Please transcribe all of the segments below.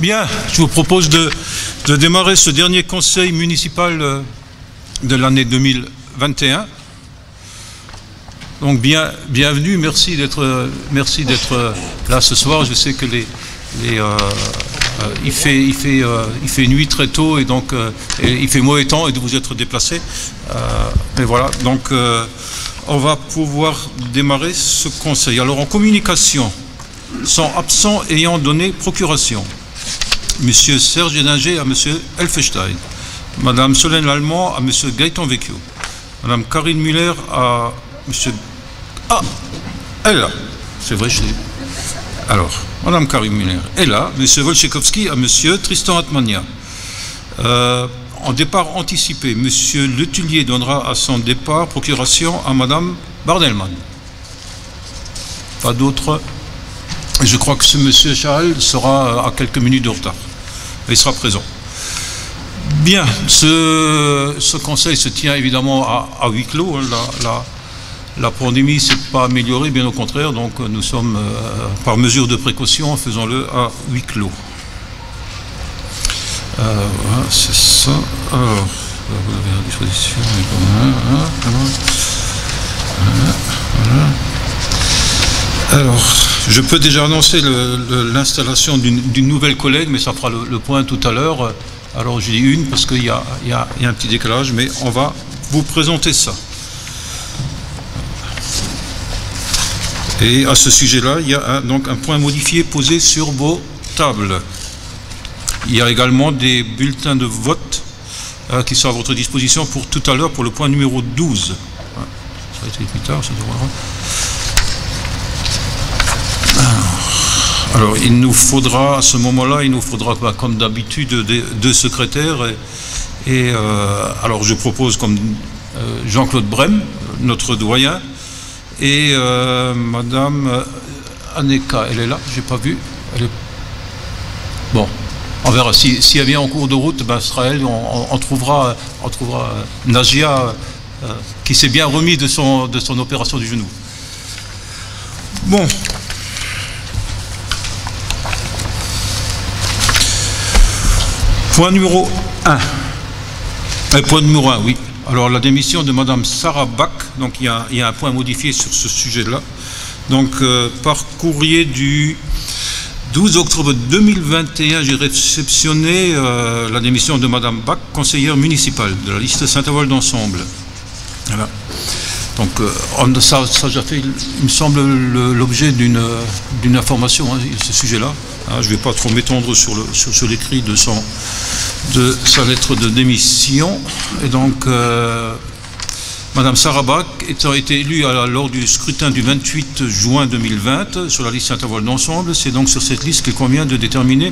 Bien, je vous propose de démarrer ce dernier conseil municipal de l'année 2021. Donc bienvenue, merci d'être là ce soir. Je sais que il fait nuit très tôt et donc il fait mauvais temps et de vous être déplacés. Mais voilà, donc on va pouvoir démarrer ce conseil. Alors en communication, sont absents ayant donné procuration. Monsieur Serge Héninger à Monsieur Elfenstein. Madame Solène Lallemand à Monsieur Gaëtan Vecchio. Madame Karine Muller à Monsieur... Ah, elle est là. C'est vrai, je l'ai. Alors, Madame Karine Muller est là. Monsieur Wolczykowski à Monsieur Tristan Atmania. En départ anticipé, Monsieur Letellier donnera à son départ procuration à Madame Bardelman. Pas d'autres. Je crois que ce Monsieur Charles sera à quelques minutes de retard. Il sera présent. Bien, ce conseil se tient évidemment à huis clos. La pandémie ne s'est pas améliorée, bien au contraire. Donc nous sommes, par mesure de précaution, faisons-le à huis clos. Voilà, c'est ça. Alors, vous avez à disposition. Voilà. Alors, je peux déjà annoncer l'installation d'une nouvelle collègue, mais ça fera le point tout à l'heure. Alors, je dis une parce qu'il y a un petit décalage, mais on va vous présenter ça. Et à ce sujet-là, il y a donc un point modifié posé sur vos tables. Il y a également des bulletins de vote qui sont à votre disposition pour tout à l'heure pour le point numéro 12. Ça va être plus tard, ça devra... Alors, il nous faudra, à ce moment-là, comme d'habitude, deux secrétaires. Alors, je propose comme Jean-Claude Brem, notre doyen, et Madame Aneka. Elle est là, je n'ai pas vu. Bon, on verra. Si elle vient en cours de route, ben, ce sera elle. On trouvera Najia, qui s'est bien remis de son opération du genou. Bon. Point numéro 1. Point numéro 1, oui. Alors, la démission de Madame Sarah Bach, donc il y a un point modifié sur ce sujet-là. Donc, par courrier du 12 octobre 2021, j'ai réceptionné la démission de Madame Bach, conseillère municipale de la liste Saint-Avold d'Ensemble. Voilà. Donc, ça a déjà fait, il me semble, l'objet d'une information, hein, ce sujet-là. Hein, je ne vais pas trop m'étendre sur l'écrit de sa lettre de démission. Et donc, Madame Sarah Bach étant été élue lors du scrutin du 28 juin 2020 sur la liste Saint-Avold d'Ensemble, c'est donc sur cette liste qu'il convient de déterminer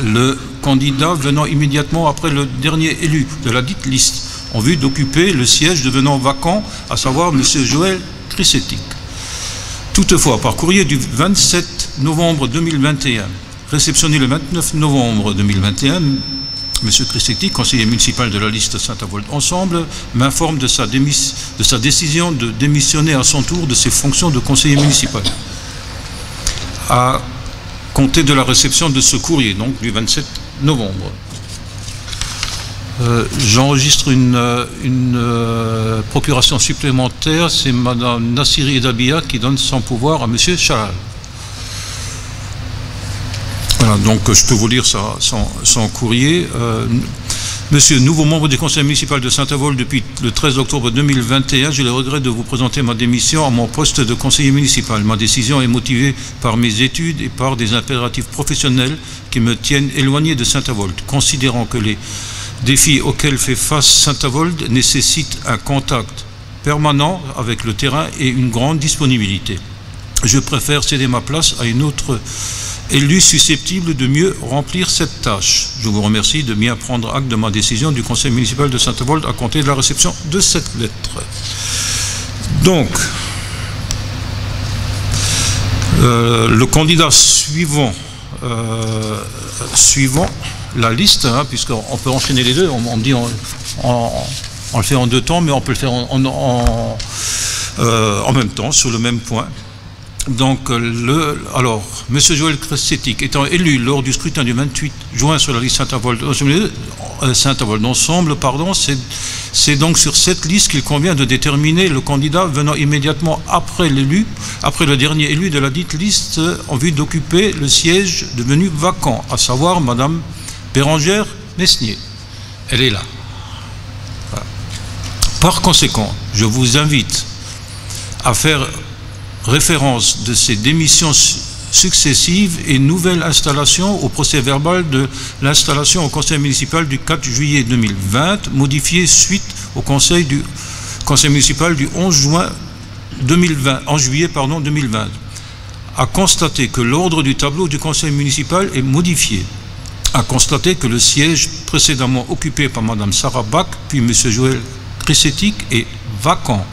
le candidat venant immédiatement après le dernier élu de la dite liste, en vue d'occuper le siège devenant vacant, à savoir M. Joël Krisetic. Toutefois, par courrier du 27 novembre 2021, réceptionné le 29 novembre 2021, M. Krisetic, conseiller municipal de la liste Saint-Avold Ensemble, m'informe de sa décision de démissionner à son tour de ses fonctions de conseiller municipal, à compter de la réception de ce courrier, donc du 27 novembre. J'enregistre une procuration supplémentaire, c'est Madame Nassiri Edabia qui donne son pouvoir à Monsieur Chalal. Voilà, donc je peux vous lire son courrier. Monsieur, nouveau membre du conseil municipal de Saint-Avold depuis le 13 octobre 2021, j'ai le regret de vous présenter ma démission à mon poste de conseiller municipal. Ma décision est motivée par mes études et par des impératifs professionnels qui me tiennent éloigné de Saint-Avold, considérant que les défis auxquels fait face Saint-Avold nécessitent un contact permanent avec le terrain et une grande disponibilité. Je préfère céder ma place à une autre élue susceptible de mieux remplir cette tâche. Je vous remercie de bien prendre acte de ma décision du conseil municipal de Saint-Avold à compter de la réception de cette lettre. Donc, le candidat suivant la liste, hein, puisqu'on peut enchaîner les deux, on me dit on le fait en deux temps, mais on peut le faire en même temps, sur le même point. Donc, alors, M. Joël Cressetic étant élu lors du scrutin du 28 juin sur la liste Saint-Avold d'Ensemble, c'est donc sur cette liste qu'il convient de déterminer le candidat venant immédiatement après le dernier élu de la dite liste, en vue d'occuper le siège devenu vacant, à savoir Mme Bérangère Mesnier. Elle est là. Voilà. Par conséquent, je vous invite à faire référence de ces démissions successives et nouvelles installations au procès-verbal de l'installation au conseil municipal du 4 juillet 2020, modifié suite au conseil municipal du 11 juillet 2020, à constater que l'ordre du tableau du conseil municipal est modifié, à constater que le siège précédemment occupé par Mme Sarah Bach puis M. Joël Cressetic est vacant,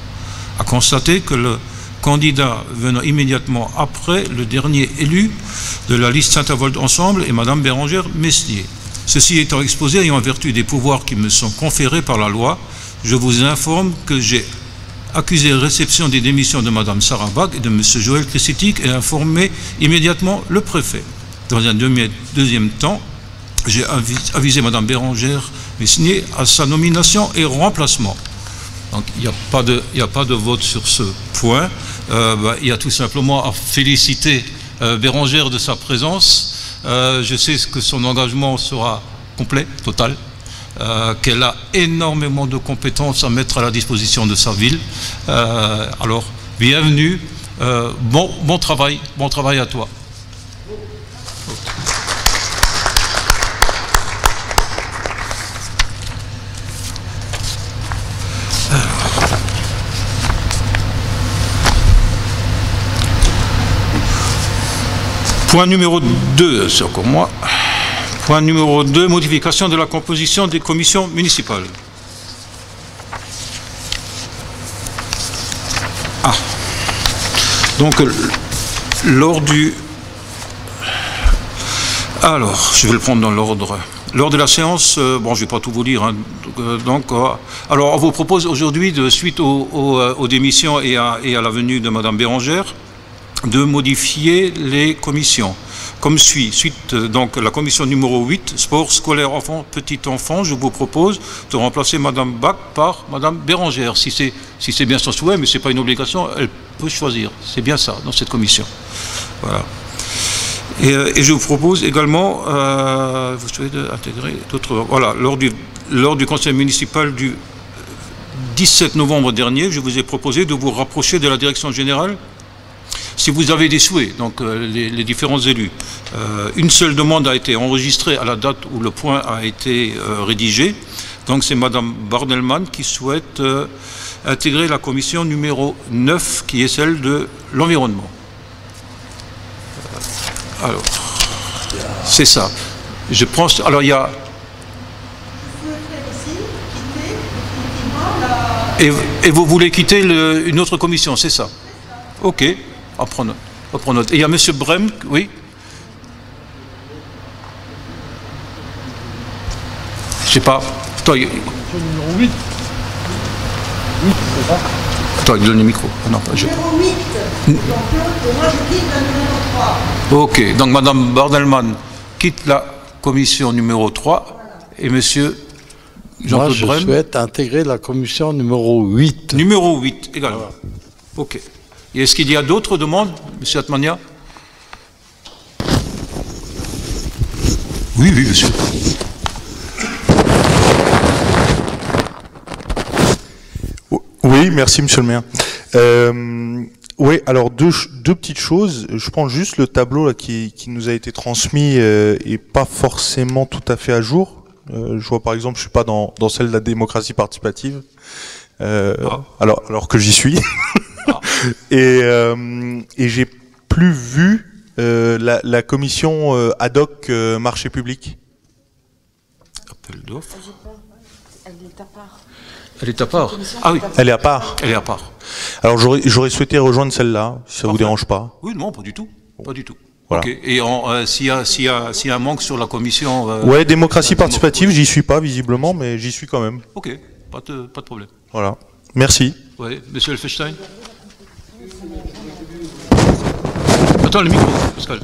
à constater que le candidat venant immédiatement après le dernier élu de la liste Saint-Avold Ensemble est Mme Bérangère Mesnier. Ceci étant exposé et en vertu des pouvoirs qui me sont conférés par la loi, je vous informe que j'ai accusé réception des démissions de Mme Sarah Bach et de M. Joël Cressetic et informé immédiatement le préfet. Dans un deuxième temps, j'ai avisé Mme Bérangère Mesnier à sa nomination et remplacement. Donc il n'y a pas de vote sur ce point. Il y a tout simplement à féliciter Bérangère de sa présence. Je sais que son engagement sera complet, total, qu'elle a énormément de compétences à mettre à la disposition de sa ville. Alors, bienvenue, bon travail à toi. Point numéro 2, c'est encore moi. Point numéro 2, modification de la composition des commissions municipales. Donc, lors du... Alors, je vais le prendre dans l'ordre. Lors de la séance, je ne vais pas tout vous lire, hein, alors on vous propose aujourd'hui, suite aux démissions et à la venue de Mme Bérangère, de modifier les commissions. Comme suite donc la commission numéro 8, sport scolaire enfants, petit enfant, je vous propose de remplacer Mme Bach par Mme Bérangère, si c'est bien son souhait, mais ce n'est pas une obligation, elle peut choisir. C'est bien ça, dans cette commission. Voilà. Et je vous propose également, vous souhaitez intégrer d'autres... Voilà, lors du conseil municipal du 17 novembre dernier, je vous ai proposé de vous rapprocher de la direction générale si vous avez des souhaits, donc les différents élus. Une seule demande a été enregistrée à la date où le point a été rédigé. Donc c'est Mme Bardelman qui souhaite intégrer la commission numéro 9, qui est celle de l'environnement. Alors, c'est ça. Je pense... Alors, il y a... Et vous voulez quitter une autre commission, c'est ça? Ok, on prend note. Et il y a M. Brem, oui? Je sais pas. Attends, numéro 8. 8, c'est ça? Attends, il donne le micro. Non, pas numéro 8. Donc, moi, je quitte la numéro 3. Ok, donc Mme Bardelman quitte la commission numéro 3 voilà. Et M. Jean-Claude Brem... Moi, je souhaite intégrer la commission numéro 8. Numéro 8, également. Voilà. Ok. Et est-ce qu'il y a d'autres demandes, M. Atmania? Oui, monsieur. Oui, merci, monsieur le maire. Oui, alors deux petites choses. Je prends juste le tableau là, qui nous a été transmis et pas forcément tout à fait à jour. Je vois par exemple, je suis pas dans celle de la démocratie participative, alors que j'y suis. Et j'ai plus vu la commission ad hoc marché public. Appel d'offres. Elle est à part. Elle est à part. Ah oui. Elle est à part. Elle est à part. Alors j'aurais souhaité rejoindre celle-là, si ça vous dérange pas. Oui, non, pas du tout. Pas du tout. Voilà. Okay. Et s'il y a un manque sur la commission... ouais, démocratie participative, j'y suis pas visiblement, mais j'y suis quand même. Ok, pas de problème. Voilà. Merci. Oui, monsieur Elfenstein. Attends, le micro, Pascal.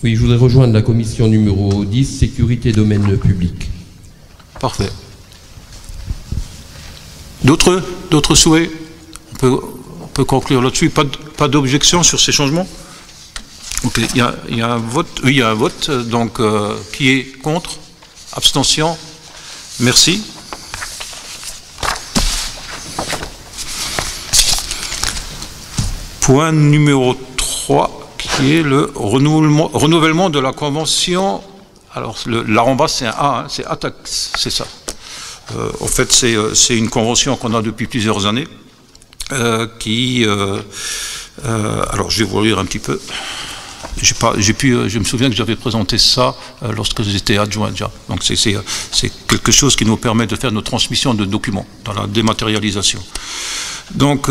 Oui, je voudrais rejoindre la commission numéro 10, sécurité et domaine public. Parfait. D'autres souhaits? On peut conclure là-dessus. Pas d'objection sur ces changements? Ok, il y a un vote. Oui, il y a un vote. Donc, qui est contre? Abstention? Merci. Point numéro 3, qui est le renouvellement de la convention. Alors, l'arroba, c'est un A, hein, c'est ATAX, c'est ça. En fait, c'est une convention qu'on a depuis plusieurs années, alors, je vais vous lire un petit peu. Je me souviens que j'avais présenté ça lorsque j'étais adjoint déjà. Donc c'est quelque chose qui nous permet de faire nos transmissions de documents dans la dématérialisation. Donc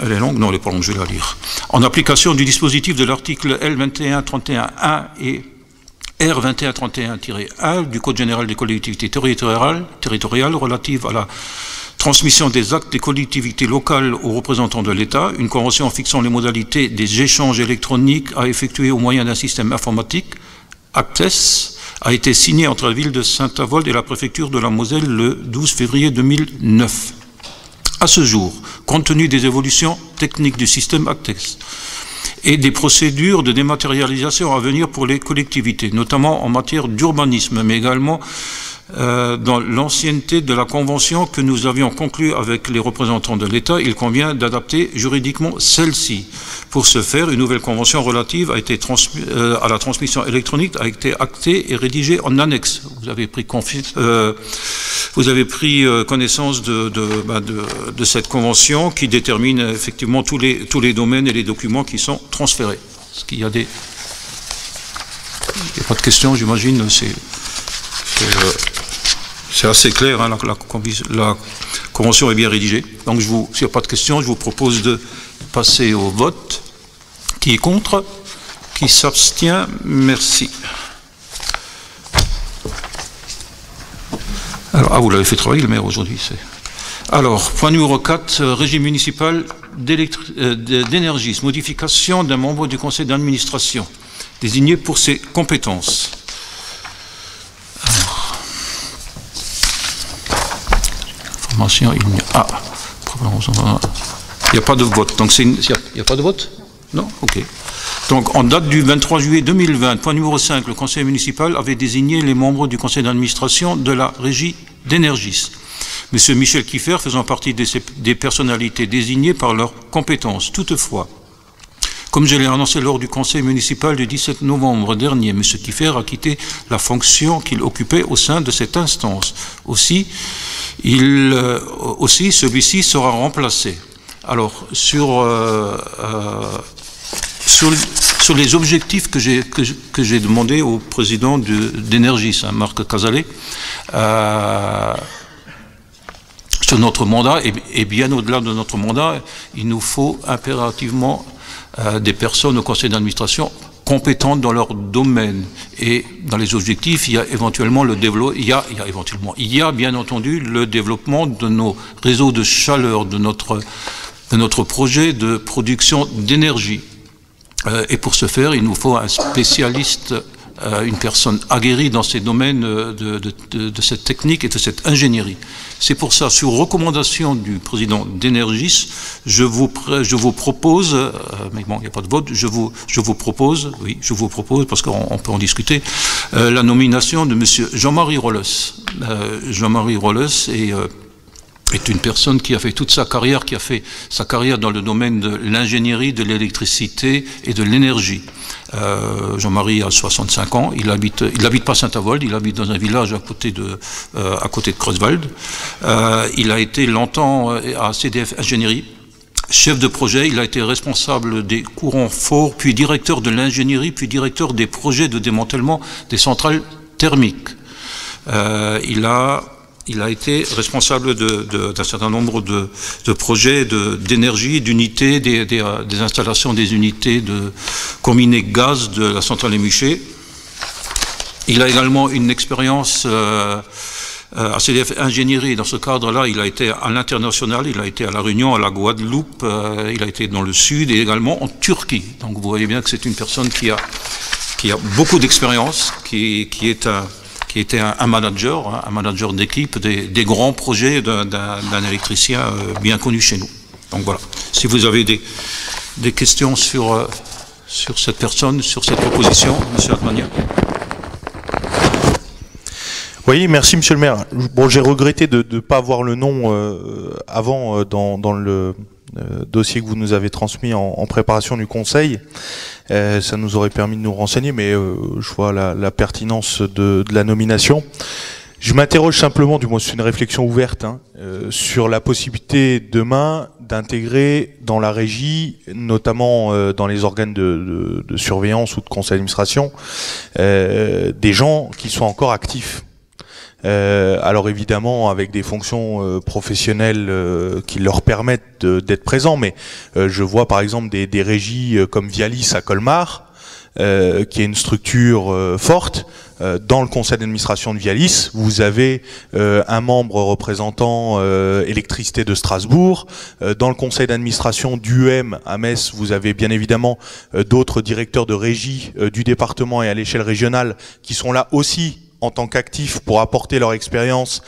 elle est longue, non elle n'est pas longue, je vais la lire. En application du dispositif de l'article L2131-1 et R2131-1 du Code général des collectivités territoriales relative à la transmission des actes des collectivités locales aux représentants de l'État, une convention fixant les modalités des échanges électroniques à effectuer au moyen d'un système informatique, ACTES, a été signée entre la ville de Saint-Avold et la préfecture de la Moselle le 12 février 2009. À ce jour, compte tenu des évolutions techniques du système ACTES et des procédures de dématérialisation à venir pour les collectivités, notamment en matière d'urbanisme, mais également dans l'ancienneté de la convention que nous avions conclue avec les représentants de l'État, il convient d'adapter juridiquement celle-ci. Pour ce faire, une nouvelle convention relative à la transmission électronique a été actée et rédigée en annexe. Vous avez pris connaissance de cette convention qui détermine effectivement tous les domaines et les documents qui sont transférés. Est-ce qu'il y a il n'y a pas de questions, j'imagine, c'est assez clair, hein, la convention est bien rédigée. Donc, s'il n'y a pas de questions, je vous propose de passer au vote. Qui est contre? Qui s'abstient? Merci. Alors, vous l'avez fait travailler, le maire, aujourd'hui. Alors, point numéro 4, régime municipal d'énergie, modification d'un membre du conseil d'administration, désigné pour ses compétences. Il n'y a pas de vote. Donc il n'y a pas de vote? Non? Ok. Donc en date du 23 juillet 2020, point numéro 5, le conseil municipal avait désigné les membres du conseil d'administration de la régie d'Énergis. M. Michel Kiffer faisant partie des personnalités désignées par leurs compétences. Toutefois, comme je l'ai annoncé lors du conseil municipal du 17 novembre dernier, M. Kiffer a quitté la fonction qu'il occupait au sein de cette instance. Aussi, celui-ci sera remplacé. Alors, sur les objectifs que j'ai demandé au président d'Énergis, Marc Casalet, sur notre mandat, et bien au-delà de notre mandat, il nous faut impérativement des personnes au conseil d'administration compétentes dans leur domaine. Et dans les objectifs, il y a éventuellement il y a bien entendu le développement de nos réseaux de chaleur, de notre projet de production d'énergie. Et pour ce faire, il nous faut un spécialiste, une personne aguerrie dans ces domaines de cette technique et de cette ingénierie. C'est pour ça, sur recommandation du président d'Énergis, je vous propose, mais bon, il n'y a pas de vote, je vous propose, parce qu'on peut en discuter, la nomination de M. Jean-Marie Rolles. Jean-Marie Rolles est une personne qui a fait toute sa carrière, dans le domaine de l'ingénierie, de l'électricité et de l'énergie. Jean-Marie a 65 ans, il habite pas Saint-Avold, il habite dans un village à côté de Creuswald. Il a été longtemps à CDF Ingénierie, chef de projet, il a été responsable des courants forts, puis directeur de l'ingénierie, puis directeur des projets de démantèlement des centrales thermiques. Il a été responsable d'un certain nombre de projets d'énergie, d'unités, des installations des unités de combiné gaz de la centrale Émuché. Il a également une expérience ACDF Ingénierie, dans ce cadre-là, il a été à l'international, il a été à La Réunion, à la Guadeloupe, il a été dans le Sud et également en Turquie. Donc vous voyez bien que c'est une personne qui a beaucoup d'expérience, qui était un manager d'équipe, des grands projets d'un électricien bien connu chez nous. Donc voilà, si vous avez des questions sur cette personne, sur cette proposition, M. Atmania. Oui, merci Monsieur le maire. Bon, j'ai regretté de ne pas avoir le nom avant dans le dossier que vous nous avez transmis en préparation du conseil. Ça nous aurait permis de nous renseigner, mais je vois la pertinence de la nomination. Je m'interroge simplement, du moins c'est une réflexion ouverte, sur la possibilité demain d'intégrer dans la régie, notamment dans les organes de surveillance ou de conseil d'administration, des gens qui sont encore actifs. Alors évidemment avec des fonctions professionnelles qui leur permettent d'être présents, mais je vois par exemple des régies comme Vialis à Colmar, qui est une structure forte. Dans le conseil d'administration de Vialis, vous avez un membre représentant électricité de Strasbourg. Dans le conseil d'administration d'UM à Metz, vous avez bien évidemment d'autres directeurs de régie du département et à l'échelle régionale qui sont là aussi en tant qu'actifs pour apporter leur expérience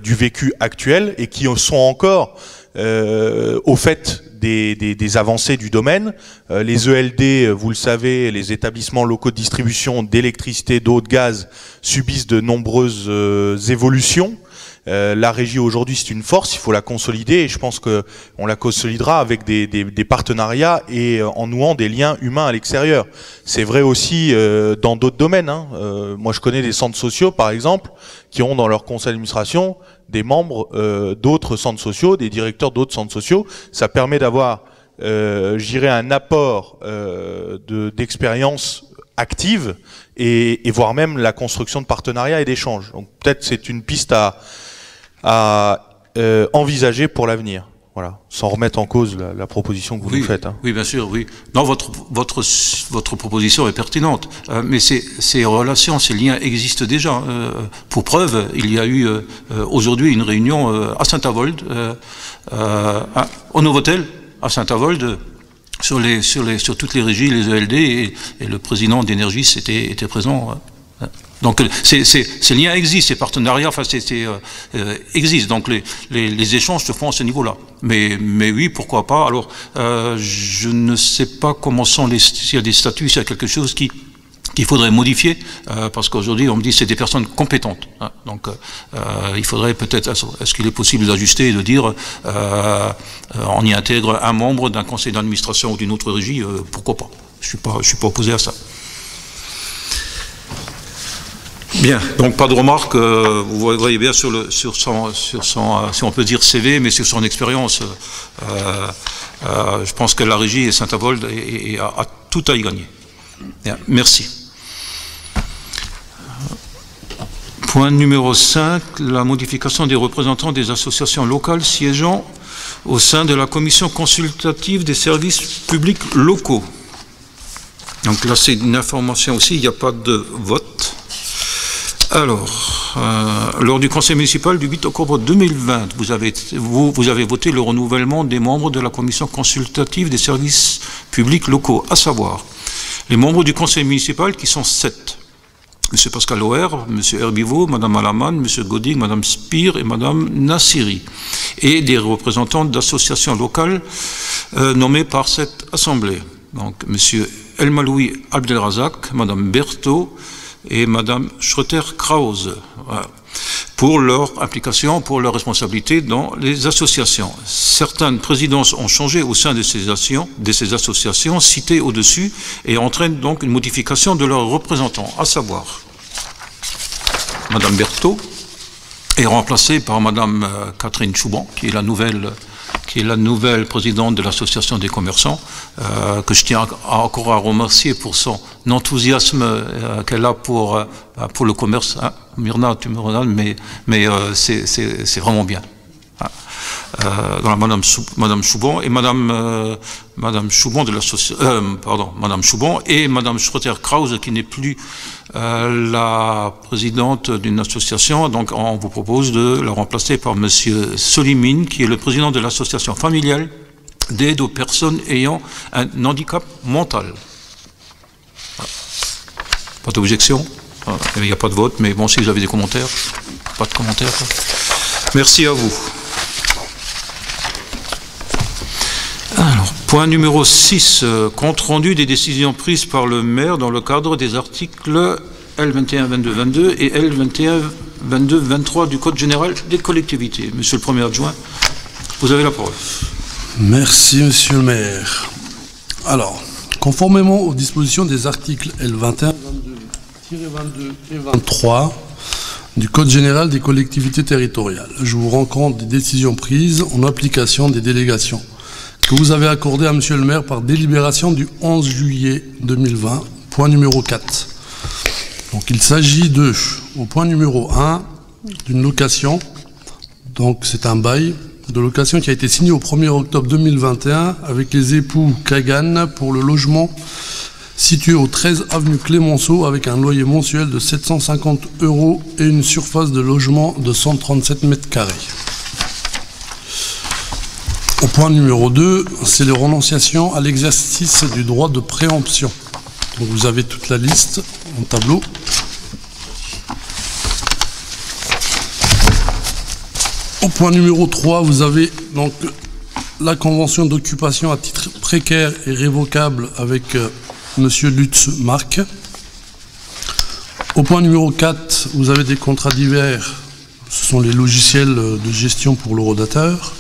du vécu actuel et qui sont encore au fait des avancées du domaine. Les ELD, vous le savez, les établissements locaux de distribution d'électricité, d'eau, de gaz subissent de nombreuses évolutions. La régie aujourd'hui c'est une force, il faut la consolider et je pense que on la consolidera avec des partenariats et en nouant des liens humains à l'extérieur. C'est vrai aussi dans d'autres domaines. Moi je connais des centres sociaux par exemple qui ont dans leur conseil d'administration des membres d'autres centres sociaux, des directeurs d'autres centres sociaux. Ça permet d'avoir, je dirais, un apport d'expérience active et voire même la construction de partenariats et d'échanges. Donc peut-être c'est une piste à envisager pour l'avenir. Voilà, sans remettre en cause la proposition que vous nous faites. Oui, bien sûr, oui. Non, votre proposition est pertinente, mais ces relations, ces liens existent déjà. Pour preuve, il y a eu aujourd'hui une réunion à Saint-Avold, au Novotel, à Saint-Avold, sur toutes les régies, les ELD, et le président d'Energis était présent. Donc ces liens existent, ces partenariats existent, donc les échanges se font à ce niveau-là. Mais oui, pourquoi pas. Alors, je ne sais pas comment sont s'il y a des statuts, s'il y a quelque chose qu'il faudrait modifier, parce qu'aujourd'hui on me dit que c'est des personnes compétentes. Donc il faudrait peut-être, est-ce qu'il est possible d'ajuster et de dire on y intègre un membre d'un conseil d'administration ou d'une autre régie, pourquoi pas. Je suis pas opposé à ça. Bien, donc pas de remarque, vous voyez bien sur son, si on peut dire CV, mais sur son expérience, je pense que la régie et Saint-Avold a tout à y gagner. Bien, merci. Point numéro 5, la modification des représentants des associations locales siégeant au sein de la commission consultative des services publics locaux. Donc là, c'est une information aussi, il n'y a pas de vote. Alors, lors du conseil municipal du 8 octobre 2020, vous avez voté le renouvellement des membres de la commission consultative des services publics locaux, à savoir les membres du conseil municipal qui sont 7. M. Pascal Oher, M. Herbiveau, Mme Alaman, M. Godig, Mme Spire et Mme Nassiri, et des représentants d'associations locales nommés par cette assemblée. Donc, M. Elmaloui Abdelrazak, Mme Berthaud, et Mme Schroeter-Krause, voilà, pour leur implication, pour leur responsabilité dans les associations. Certaines présidences ont changé au sein de ces associations citées au-dessus et entraînent donc une modification de leurs représentants, à savoir Mme Berthaud est remplacée par Mme Catherine Chouban, qui est la nouvelle présidente de l'association des commerçants, que je tiens encore à remercier pour son enthousiasme qu'elle a pour le commerce. Myrna, tu me regardes, mais c'est vraiment bien. Madame Choubon et Madame Choubon de l'association, Madame Choubon et Madame Schroeter-Krause qui n'est plus la présidente d'une association. Donc on vous propose de la remplacer par Monsieur Solimine qui est le président de l'association familiale d'aide aux personnes ayant un handicap mental. Voilà. Pas d'objection, il n'y a pas de vote, mais bon, si vous avez des commentaires, pas de commentaires. Merci à vous. Alors, point numéro 6, compte rendu des décisions prises par le maire dans le cadre des articles L21-22-22 et L21-22-23 du Code général des collectivités. Monsieur le Premier adjoint, vous avez la parole. Merci, monsieur le maire. Alors, conformément aux dispositions des articles L21-22-22 et 23 du Code général des collectivités territoriales, je vous rends compte des décisions prises en application des délégations que vous avez accordées à monsieur le maire par délibération du 11 juillet 2020, point numéro 4. Donc il s'agit de, au point numéro 1, d'une location, donc c'est un bail de location qui a été signé au 1er octobre 2021 avec les époux Kagan pour le logement situé au 13 avenue Clémenceau avec un loyer mensuel de 750 € et une surface de logement de 137 mètres carrés. Au point numéro 2, c'est les renonciations à l'exercice du droit de préemption. Donc vous avez toute la liste en tableau. Au point numéro 3, vous avez donc la convention d'occupation à titre précaire et révocable avec monsieur Lutz Marc. Au point numéro 4, vous avez des contrats divers. Ce sont les logiciels de gestion pour l'horodateur.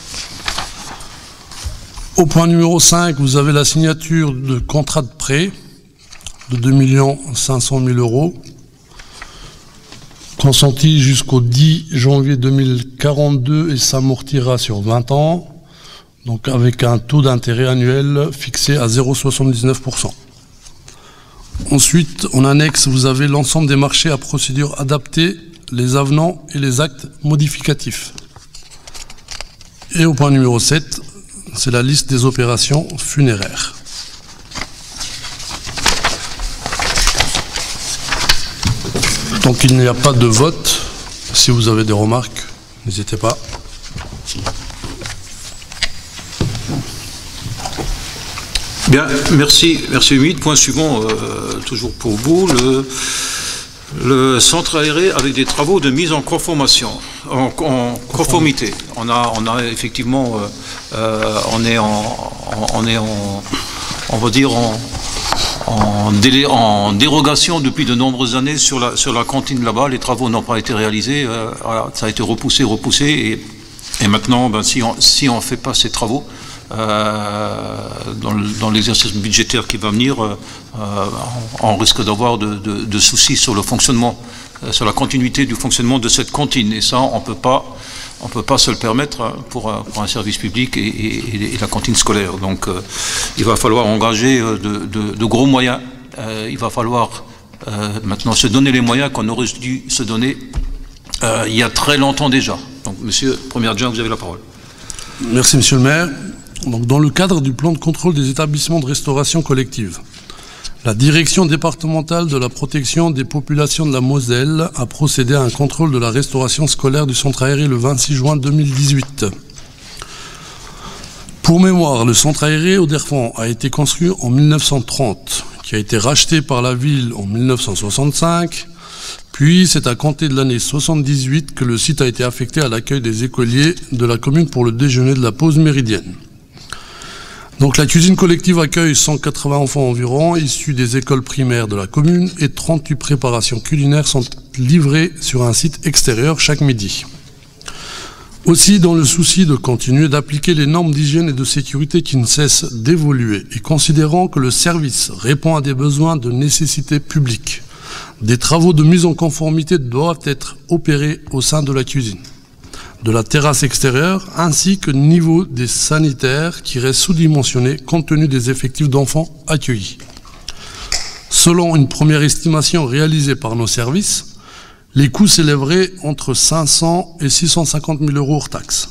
Au point numéro 5, vous avez la signature de contrat de prêt de 2 500 000 € consenti jusqu'au 10 janvier 2042 et s'amortira sur 20 ans, donc avec un taux d'intérêt annuel fixé à 0,79%. Ensuite, en annexe, vous avez l'ensemble des marchés à procédure adaptée, les avenants et les actes modificatifs. Et au point numéro 7, c'est la liste des opérations funéraires. Donc il n'y a pas de vote. Si vous avez des remarques, n'hésitez pas. Bien, merci. Merci Humide. Point suivant, toujours pour vous, le centre aéré avec des travaux de mise en conformation, en conformité. On a effectivement, on va dire en dérogation depuis de nombreuses années sur la cantine là-bas. Les travaux n'ont pas été réalisés. Voilà, ça a été repoussé, et maintenant, ben, si on ne fait pas ces travaux, dans l'exercice budgétaire qui va venir, on risque d'avoir de soucis sur le fonctionnement, sur la continuité du fonctionnement de cette cantine. Et ça, on peut pas se le permettre pour un service public et la cantine scolaire. Donc, il va falloir engager de gros moyens. Il va falloir maintenant se donner les moyens qu'on aurait dû se donner il y a très longtemps déjà. Donc, monsieur le Premier adjoint, vous avez la parole. Merci, monsieur le maire. Donc, dans le cadre du plan de contrôle des établissements de restauration collective, la direction départementale de la protection des populations de la Moselle a procédé à un contrôle de la restauration scolaire du centre aéré le 26 juin 2018. Pour mémoire, le centre aéré Auderfont a été construit en 1930, qui a été racheté par la ville en 1965, puis c'est à compter de l'année 78 que le site a été affecté à l'accueil des écoliers de la commune pour le déjeuner de la pause méridienne. Donc la cuisine collective accueille 180 enfants environ, issus des écoles primaires de la commune, et 38 préparations culinaires sont livrées sur un site extérieur chaque midi. Aussi, dans le souci de continuer d'appliquer les normes d'hygiène et de sécurité qui ne cessent d'évoluer, et considérant que le service répond à des besoins de nécessité publique, des travaux de mise en conformité doivent être opérés au sein de la cuisine, de la terrasse extérieure, ainsi que niveau des sanitaires qui restent sous-dimensionnés compte tenu des effectifs d'enfants accueillis. Selon une première estimation réalisée par nos services, les coûts s'élèveraient entre 500 et 650 000 € hors taxes.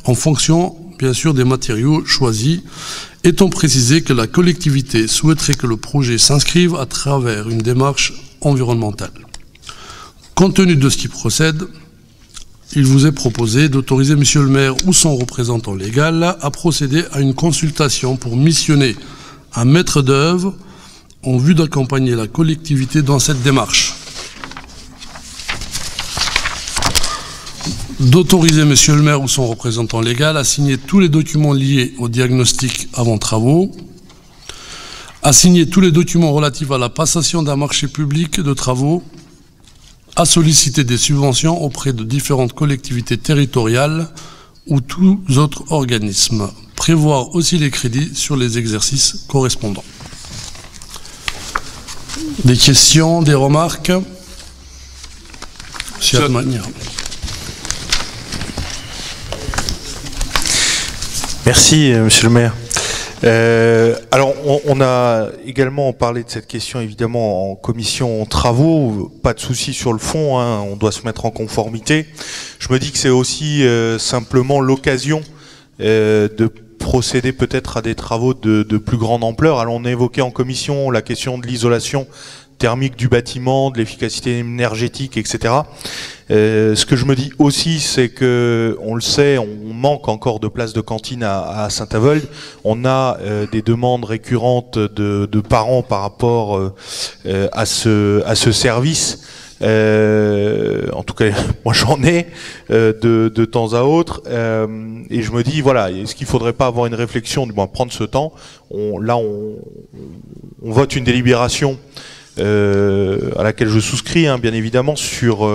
en fonction, bien sûr, des matériaux choisis, étant précisé que la collectivité souhaiterait que le projet s'inscrive à travers une démarche environnementale. Compte tenu de ce qui procède, il vous est proposé d'autoriser Monsieur le maire ou son représentant légal à procéder à une consultation pour missionner un maître d'œuvre en vue d'accompagner la collectivité dans cette démarche. D'autoriser Monsieur le maire ou son représentant légal à signer tous les documents liés au diagnostic avant travaux, à signer tous les documents relatifs à la passation d'un marché public de travaux, à solliciter des subventions auprès de différentes collectivités territoriales ou tous autres organismes. Prévoir aussi les crédits sur les exercices correspondants. Des questions, des remarques? Monsieur Atmania. Merci, monsieur le maire. Alors, on a également parlé de cette question, évidemment, en commission travaux. Pas de souci sur le fond, hein, on doit se mettre en conformité. Je me dis que c'est aussi simplement l'occasion de procéder peut-être à des travaux de plus grande ampleur. Alors, on a évoqué en commission la question de l'isolation thermique du bâtiment, de l'efficacité énergétique, etc. Ce que je me dis aussi, c'est que, on le sait, on manque encore de places de cantine à Saint-Avold. On a des demandes récurrentes de parents par rapport à ce service. En tout cas, moi j'en ai de temps à autre. Et je me dis, voilà, est-ce qu'il ne faudrait pas avoir une réflexion, du moins prendre ce temps. On vote une délibération à laquelle je souscris, hein, bien évidemment, sur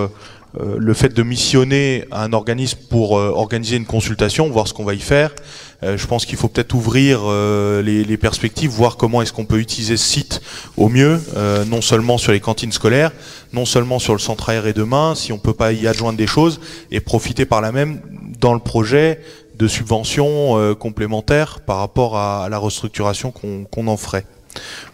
le fait de missionner un organisme pour organiser une consultation, voir ce qu'on va y faire. Je pense qu'il faut peut-être ouvrir les perspectives, voir comment est-ce qu'on peut utiliser ce site au mieux, non seulement sur les cantines scolaires, non seulement sur le centre aéré demain, si on peut pas y adjoindre des choses, et profiter par là même dans le projet de subventions complémentaires par rapport à la restructuration qu'on en ferait.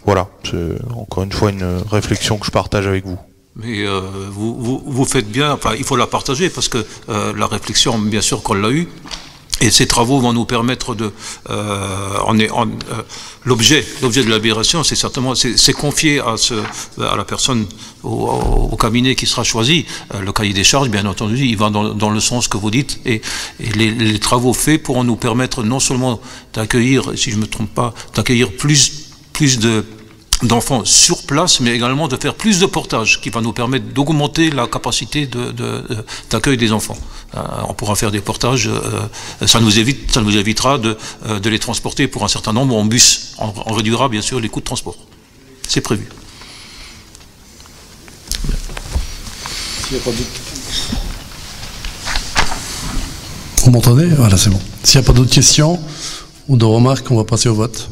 Voilà, c'est encore une fois une réflexion que je partage avec vous. Mais vous faites bien, enfin il faut la partager parce que la réflexion, bien sûr qu'on l'a eue, et ces travaux vont nous permettre de... l'objet de la libération, c'est certainement, c'est confié à la personne, au cabinet qui sera choisi. Le cahier des charges, bien entendu, il va dans le sens que vous dites, et les travaux faits pourront nous permettre non seulement d'accueillir, si je ne me trompe pas, d'accueillir plus d'enfants sur place, mais également de faire plus de portages, qui va nous permettre d'augmenter la capacité d'accueil des enfants. On pourra faire des portages, ça nous évitera de les transporter pour un certain nombre en bus. On réduira bien sûr les coûts de transport. C'est prévu. S'il n'y a pas d'autres... Vous m'entendez? Voilà, c'est bon. S'il n'y a pas d'autres questions ou de remarques, on va passer au vote.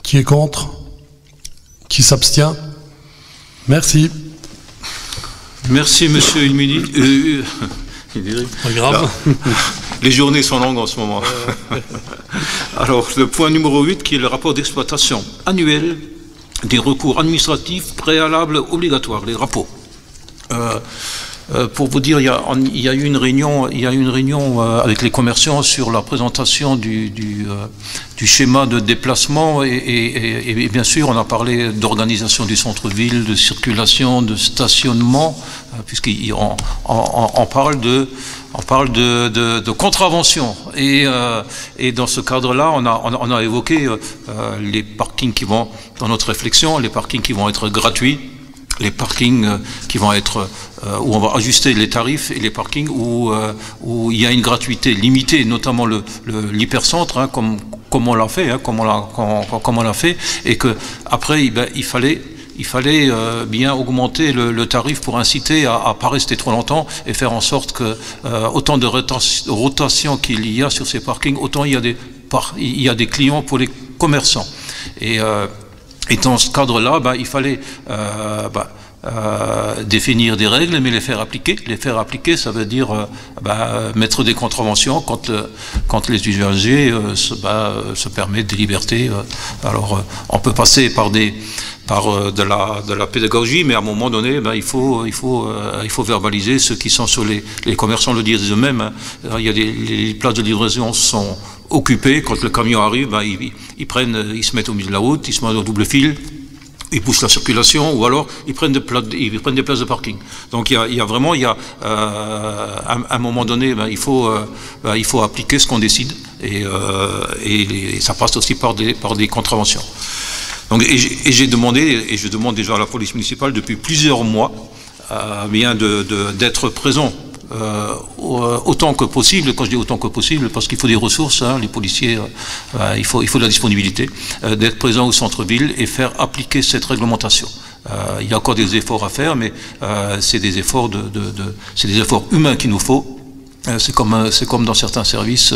Qui est contre? Qui s'abstient? Merci. Merci, monsieur Ilmini. Pas grave. Les journées sont longues en ce moment. Alors, le point numéro 8, qui est le rapport d'exploitation annuel des recours administratifs préalables obligatoires, les rapports. Pour vous dire, il y a eu une réunion avec les commerçants sur la présentation du schéma de déplacement et bien sûr on a parlé d'organisation du centre-ville, de circulation, de stationnement, puisqu'on parle de contravention et dans ce cadre-là on a évoqué les parkings qui vont, dans notre réflexion, les parkings qui vont être gratuits, les parkings qui vont être où on va ajuster les tarifs, et les parkings où il y a une gratuité limitée, notamment l'hypercentre, hein, comme on l'a fait, hein, comme on l'a fait, et que après il fallait bien augmenter le tarif pour inciter à pas rester trop longtemps et faire en sorte que autant de rotation qu'il y a sur ces parkings, autant il y a des clients pour les commerçants. Et dans ce cadre-là, il fallait définir des règles, mais les faire appliquer. Les faire appliquer, ça veut dire mettre des contraventions quand les usagers se permettent des libertés. Alors, on peut passer par des de la pédagogie, mais à un moment donné, il faut verbaliser ceux qui sont sur les commerçants le disent eux-mêmes. Hein. Il y a les places de livraison sont occupées. Quand le camion arrive, ils se mettent au milieu de la route, ils se mettent au double fil. Ils poussent la circulation, ou alors ils prennent des places de parking. Donc il y a vraiment, à un moment donné, il faut appliquer ce qu'on décide, et ça passe aussi par des contraventions. Donc, et j'ai demandé, et je demande déjà à la police municipale depuis plusieurs mois, d'être présent. Autant que possible, quand je dis autant que possible, parce qu'il faut des ressources, hein, les policiers, il faut de la disponibilité, d'être présent au centre-ville et faire appliquer cette réglementation. Il y a encore des efforts à faire, mais c'est des efforts c'est des efforts humains qu'il nous faut. C'est comme dans certains services,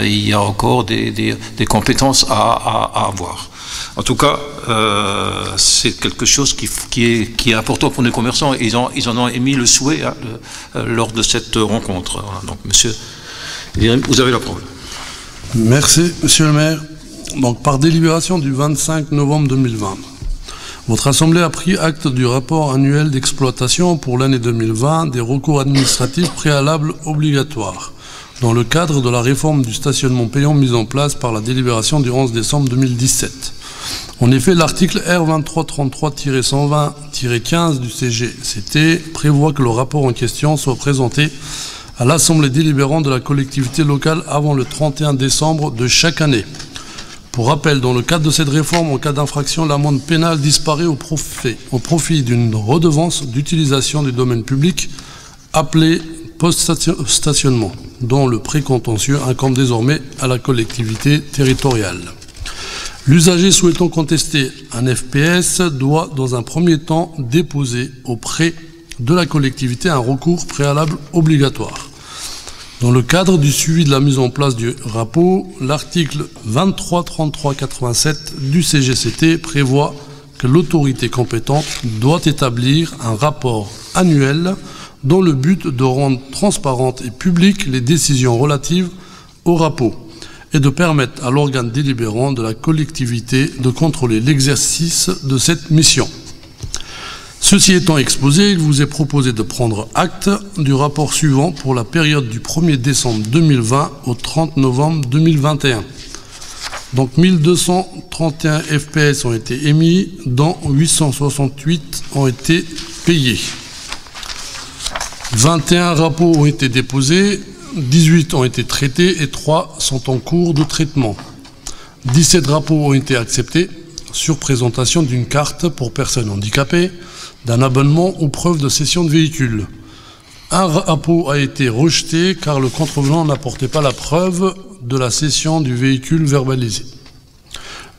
il y a encore des compétences à avoir. En tout cas, c'est quelque chose qui est important pour nos commerçants. Ils en ont émis le souhait lors de cette rencontre. Voilà. Donc, monsieur, vous avez la parole. Merci, monsieur le maire. Donc, par délibération du 25 novembre 2020, votre Assemblée a pris acte du rapport annuel d'exploitation pour l'année 2020 des recours administratifs préalables obligatoires, dans le cadre de la réforme du stationnement payant mise en place par la délibération du 11 décembre 2017. En effet, l'article R2333-120-15 du CGCT prévoit que le rapport en question soit présenté à l'Assemblée délibérante de la collectivité locale avant le 31 décembre de chaque année. Pour rappel, dans le cadre de cette réforme, en cas d'infraction, l'amende pénale disparaît au profit d'une redevance d'utilisation du domaine public appelée post-stationnement, dont le précontentieux incombe désormais à la collectivité territoriale. L'usager souhaitant contester un FPS doit, dans un premier temps, déposer auprès de la collectivité un recours préalable obligatoire. Dans le cadre du suivi de la mise en place du RAPO, l'article 2333-87 du CGCT prévoit que l'autorité compétente doit établir un rapport annuel dans le but de rendre transparentes et publiques les décisions relatives au RAPO et de permettre à l'organe délibérant de la collectivité de contrôler l'exercice de cette mission. Ceci étant exposé, il vous est proposé de prendre acte du rapport suivant pour la période du 1er décembre 2020 au 30 novembre 2021. Donc 1231 FPS ont été émis, dont 868 ont été payés. 21 rapports ont été déposés, 18 ont été traités et 3 sont en cours de traitement. 17 rapports ont été acceptés sur présentation d'une carte pour personnes handicapées, d'un abonnement ou preuve de cession de véhicule. Un rapport a été rejeté car le contrevenant n'apportait pas la preuve de la cession du véhicule verbalisé.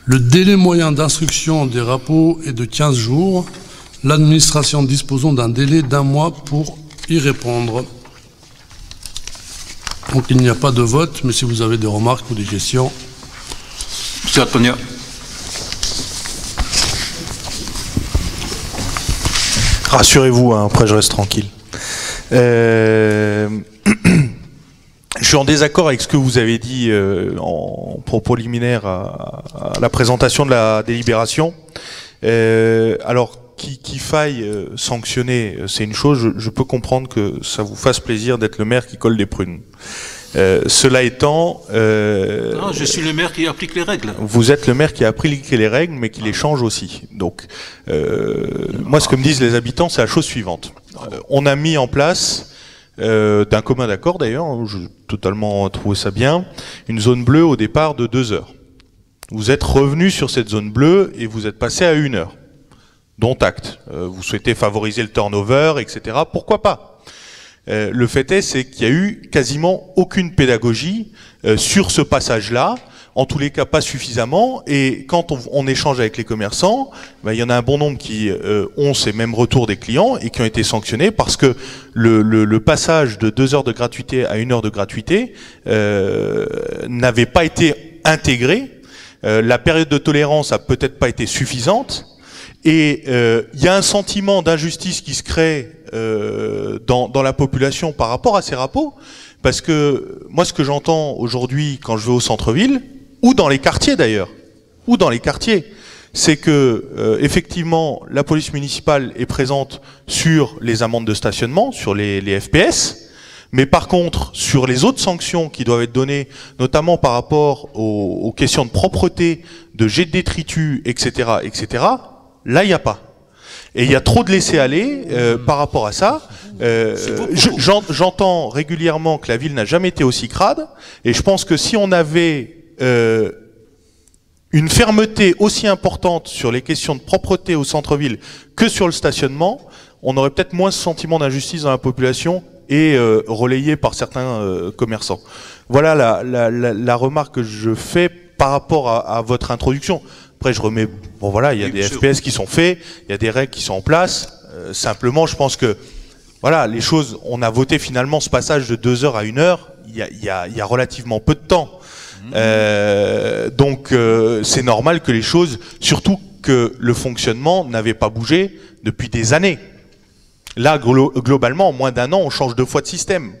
Le délai moyen d'instruction des rapports est de 15 jours, l'administration disposant d'un délai d'1 mois pour y répondre. Donc il n'y a pas de vote, mais si vous avez des remarques ou des questions. Monsieur Antonia. Rassurez-vous, hein, après je reste tranquille. Je suis en désaccord avec ce que vous avez dit en propos liminaire à la présentation de la délibération. Alors, qu'il faille sanctionner, c'est une chose. Je peux comprendre que ça vous fasse plaisir d'être le maire qui colle des prunes. Cela étant... non, je suis le maire qui applique les règles. Vous êtes le maire qui applique les règles, mais qui les change aussi. Donc, moi, ce que me disent les habitants, c'est la chose suivante. On a mis en place, d'un commun accord d'ailleurs, j'ai totalement trouvé ça bien, une zone bleue au départ de 2 heures. Vous êtes revenu sur cette zone bleue et vous êtes passé à 1 heure. Dont acte. Vous souhaitez favoriser le turnover, etc. Pourquoi pas ? Le fait est, c'est qu'il y a eu quasiment aucune pédagogie sur ce passage-là, en tous les cas pas suffisamment, et quand on échange avec les commerçants, il y en a un bon nombre qui ont ces mêmes retours des clients et qui ont été sanctionnés parce que le passage de 2 heures de gratuité à 1 heure de gratuité n'avait pas été intégré, la période de tolérance a peut-être pas été suffisante, et il y a un sentiment d'injustice qui se crée dans la population par rapport à ces rapports, parce que moi ce que j'entends aujourd'hui quand je vais au centre-ville, ou dans les quartiers d'ailleurs, ou dans les quartiers, c'est que effectivement la police municipale est présente sur les amendes de stationnement, sur les FPS, mais par contre sur les autres sanctions qui doivent être données, notamment par rapport aux questions de propreté, de jet de détritus, etc., là il n'y a pas. Et il y a trop de laisser-aller par rapport à ça. J'entends régulièrement que la ville n'a jamais été aussi crade, et je pense que si on avait une fermeté aussi importante sur les questions de propreté au centre-ville que sur le stationnement, on aurait peut-être moins ce sentiment d'injustice dans la population et relayé par certains commerçants. Voilà la remarque que je fais par rapport à votre introduction. Après, je remets, bon voilà, il y a des FPS qui sont faits, il y a des règles qui sont en place. Simplement, je pense que, voilà, les choses, on a voté finalement ce passage de 2 heures à 1 heure, il y a relativement peu de temps. Donc, c'est normal que les choses, surtout que le fonctionnement n'avait pas bougé depuis des années. Là, globalement, en moins d'1 an, on change 2 fois de système.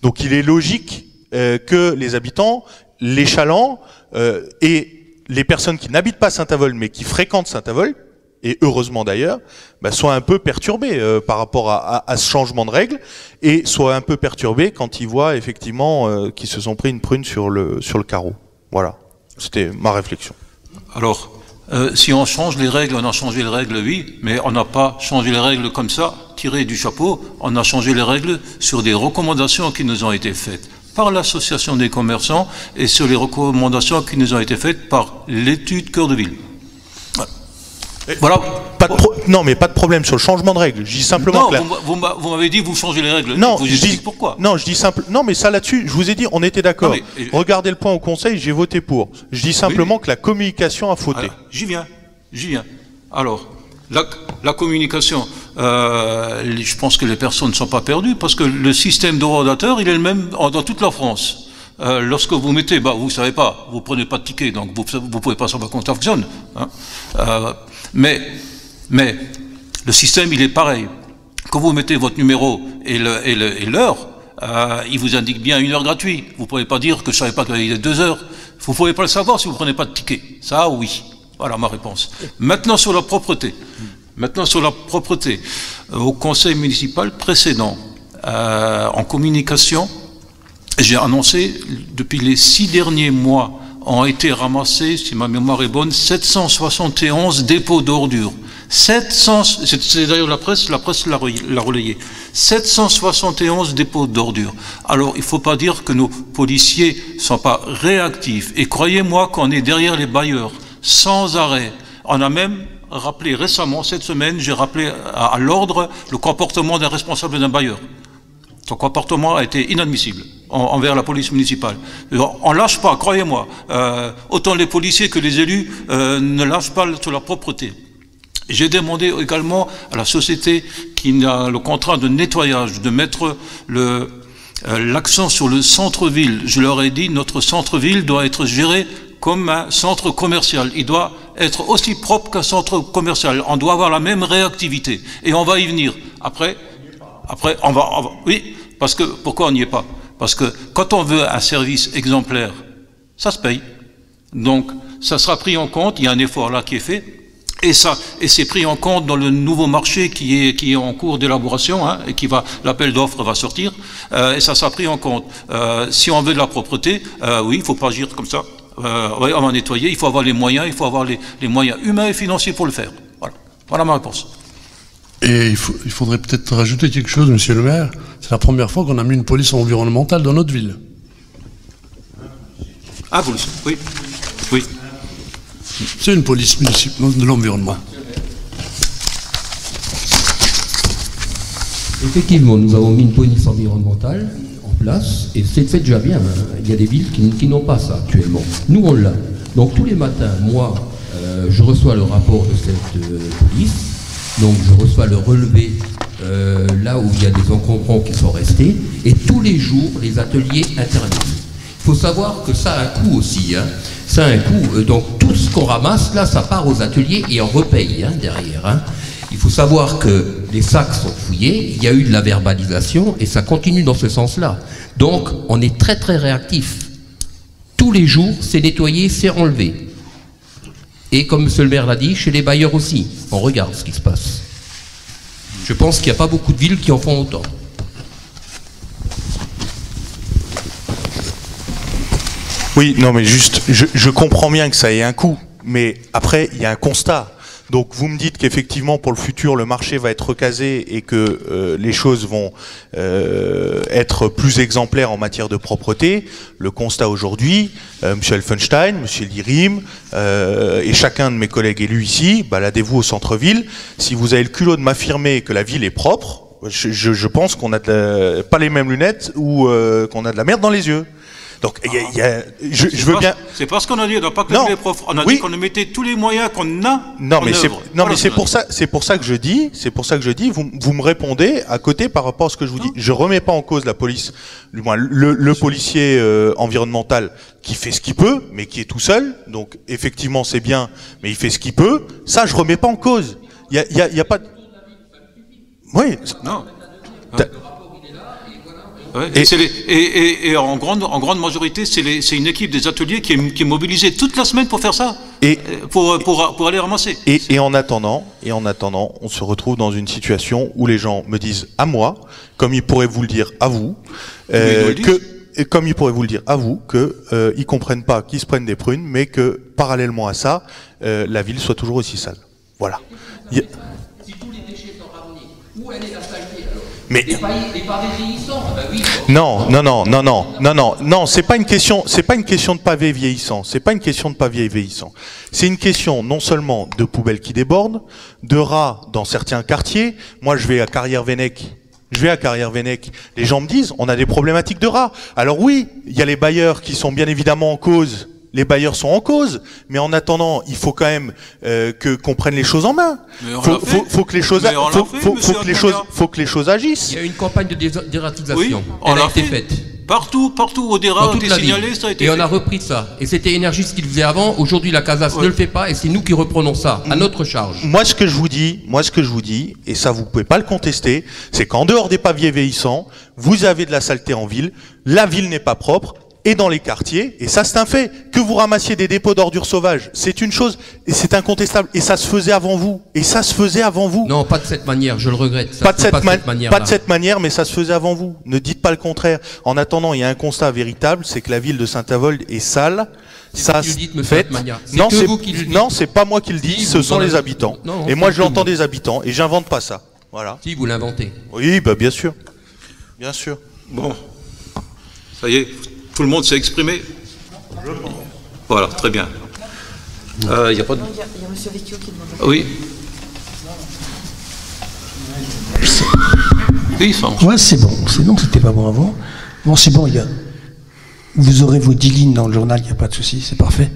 Donc, il est logique que les habitants, les chalands et les personnes qui n'habitent pas Saint-Avold mais qui fréquentent Saint-Avold, et heureusement d'ailleurs, soient un peu perturbés par rapport à ce changement de règles, et soient un peu perturbés quand ils voient effectivement qu'ils se sont pris une prune sur le carreau. Voilà, c'était ma réflexion. Alors, si on change les règles, on a changé les règles, oui, mais on n'a pas changé les règles comme ça, tirées du chapeau, on a changé les règles sur des recommandations qui nous ont été faites par l'association des commerçants et sur les recommandations qui nous ont été faites par l'étude Cœur de Ville. Voilà. Non, mais pas de problème sur le changement de règles. Je dis simplement non, vous m'avez dit vous changez les règles. Non, vous expliquez pourquoi. Non, je dis non, mais ça là-dessus, je vous ai dit, on était d'accord. Regardez le point au Conseil, j'ai voté pour. Je dis simplement que la communication a fauté. Alors, j'y viens. Alors, la communication, je pense que les personnes ne sont pas perdues parce que le système d'ordinateur, il est le même dans toute la France. Lorsque vous mettez, vous savez pas, vous prenez pas de ticket, donc vous pouvez pas savoir comment ça fonctionne. Hein. Mais le système, il est pareil. Quand vous mettez votre numéro et l'heure, il vous indique bien 1 heure gratuite. Vous pouvez pas dire que je savais pas qu'il est 2 heures. Vous pouvez pas le savoir si vous prenez pas de ticket. Ça, oui. Voilà ma réponse. Maintenant sur la propreté. Au conseil municipal précédent, en communication, j'ai annoncé, depuis les 6 derniers mois, ont été ramassés, si ma mémoire est bonne, 771 dépôts d'ordures. C'est d'ailleurs la presse l'a relayé. 771 dépôts d'ordures. Alors, il ne faut pas dire que nos policiers ne sont pas réactifs. Et croyez-moi qu'on est derrière les bailleurs, sans arrêt. On a même rappelé récemment, cette semaine, j'ai rappelé à l'ordre le comportement d'un responsable d'un bailleur. Son comportement a été inadmissible envers la police municipale. On ne lâche pas, croyez-moi. Autant les policiers que les élus ne lâchent pas sur la propreté. J'ai demandé également à la société qui a le contrat de nettoyage de mettre l'accent sur le centre-ville. Je leur ai dit, notre centre-ville doit être géré comme un centre commercial. Il doit être aussi propre qu'un centre commercial. On doit avoir la même réactivité. Et on va y venir. Après, on va oui, parce que, pourquoi on n'y est pas? Parce que quand on veut un service exemplaire, ça se paye. Donc, ça sera pris en compte, il y a un effort là qui est fait, et c'est pris en compte dans le nouveau marché qui est en cours d'élaboration, hein, et l'appel d'offres va sortir, et ça sera pris en compte. Si on veut de la propreté, oui, il ne faut pas agir comme ça. Ouais, on va nettoyer, il faut avoir les moyens, il faut avoir les moyens humains et financiers pour le faire. Voilà ma réponse. Et il faudrait peut-être rajouter quelque chose, monsieur le maire. C'est la première fois qu'on a mis une police environnementale dans notre ville. Ah, vous le savez, oui. Oui. C'est une police municipale de l'environnement. Effectivement, nous avons mis une police environnementale en place, et c'est fait déjà bien. Hein. Il y a des villes qui n'ont pas ça actuellement. Nous, on l'a. Donc tous les matins, moi, je reçois le rapport de cette police. Donc je reçois le relevé là où il y a des encombrants qui sont restés, et tous les jours les ateliers interviennent. Il faut savoir que ça a un coût aussi, hein. Ça a un coût, donc tout ce qu'on ramasse là, ça part aux ateliers et on repaye derrière. Hein. Il faut savoir que les sacs sont fouillés, il y a eu de la verbalisation et ça continue dans ce sens-là. Donc on est très très réactif. Tous les jours, c'est nettoyé, c'est enlevé. Et comme M. le maire l'a dit, chez les bailleurs aussi. On regarde ce qui se passe. Je pense qu'il n'y a pas beaucoup de villes qui en font autant. Oui, non mais juste, je comprends bien que ça ait un coût, mais après, il y a un constat. Donc vous me dites qu'effectivement pour le futur le marché va être recasé et que les choses vont être plus exemplaires en matière de propreté. Le constat aujourd'hui, M. Elfenstein, M. Lirim et chacun de mes collègues élus ici, baladez-vous au centre-ville. Si vous avez le culot de m'affirmer que la ville est propre, je pense qu'on a pas les mêmes lunettes ou qu'on a de la merde dans les yeux. Donc, je veux bien. C'est pas ce qu'on a dit, on n'a pas que les profs. On a dit qu'on mettait tous les moyens qu'on a. Non, mais c'est pour ça que je dis, vous me répondez à côté par rapport à ce que je vous dis. Je remets pas en cause la police, du moins le policier environnemental qui fait ce qu'il peut, mais qui est tout seul. Donc, effectivement, c'est bien, mais il fait ce qu'il peut. Ça, je remets pas en cause. Il y a pas. Oui. Non. Ouais, et en grande majorité, c'est une équipe des ateliers qui est mobilisée toute la semaine pour faire ça, pour aller ramasser. Et en attendant, on se retrouve dans une situation où les gens me disent à moi, comme ils pourraient vous le dire à vous, ils comprennent pas qu'ils se prennent des prunes, mais que parallèlement à ça, la ville soit toujours aussi sale. Voilà. Si tous les déchets sont ramenés, où elle est la saleté alors? Mais les pavés vieillissants, ben oui. Non, c'est pas une question de pavés vieillissants, c'est une question non seulement de poubelles qui débordent, de rats dans certains quartiers. Moi, je vais à Carrière-Vennec, les gens me disent, on a des problématiques de rats. Alors oui, il y a les bailleurs qui sont bien évidemment en cause. Les bailleurs sont en cause, mais en attendant, il faut quand même qu'on prenne les choses en main. Faut que les choses agissent. Il y a une campagne de dératisation. Oui, elle a été faite. Partout au DERA, on est signalé, ça a été fait. Et on a repris ça. Et c'était Énergie ce qu'il faisait avant. Aujourd'hui, la CASAS ne le fait pas, et c'est nous qui reprenons ça à notre charge. Moi, ce que je vous dis, et ça vous pouvez pas le contester, c'est qu'en dehors des pavés vieillissants, vous avez de la saleté en ville. La ville n'est pas propre. Et dans les quartiers, et ça c'est un fait, que vous ramassiez des dépôts d'ordures sauvages, c'est une chose, et c'est incontestable, et ça se faisait avant vous, Non, pas de cette manière, je le regrette. Pas de cette manière, mais ça se faisait avant vous. Ne dites pas le contraire. En attendant, il y a un constat véritable, c'est que la ville de Saint-Avold est sale. Ça se fait. Non, c'est pas moi qui le dis, ce sont les habitants. Et moi je l'entends des habitants, et j'invente pas ça. Voilà. Si, vous l'inventez. Oui, bah bien sûr. Bien sûr. Bon. Ça y est. Tout le monde s'est exprimé? Voilà, très bien. Il y a pas de... Il y a M. Vecchio qui demande. Oui. Oui, ça. Ouais, c'est bon, c'était pas bon avant. Bon, c'est bon, vous aurez vos 10 lignes dans le journal, il n'y a pas de souci, c'est parfait.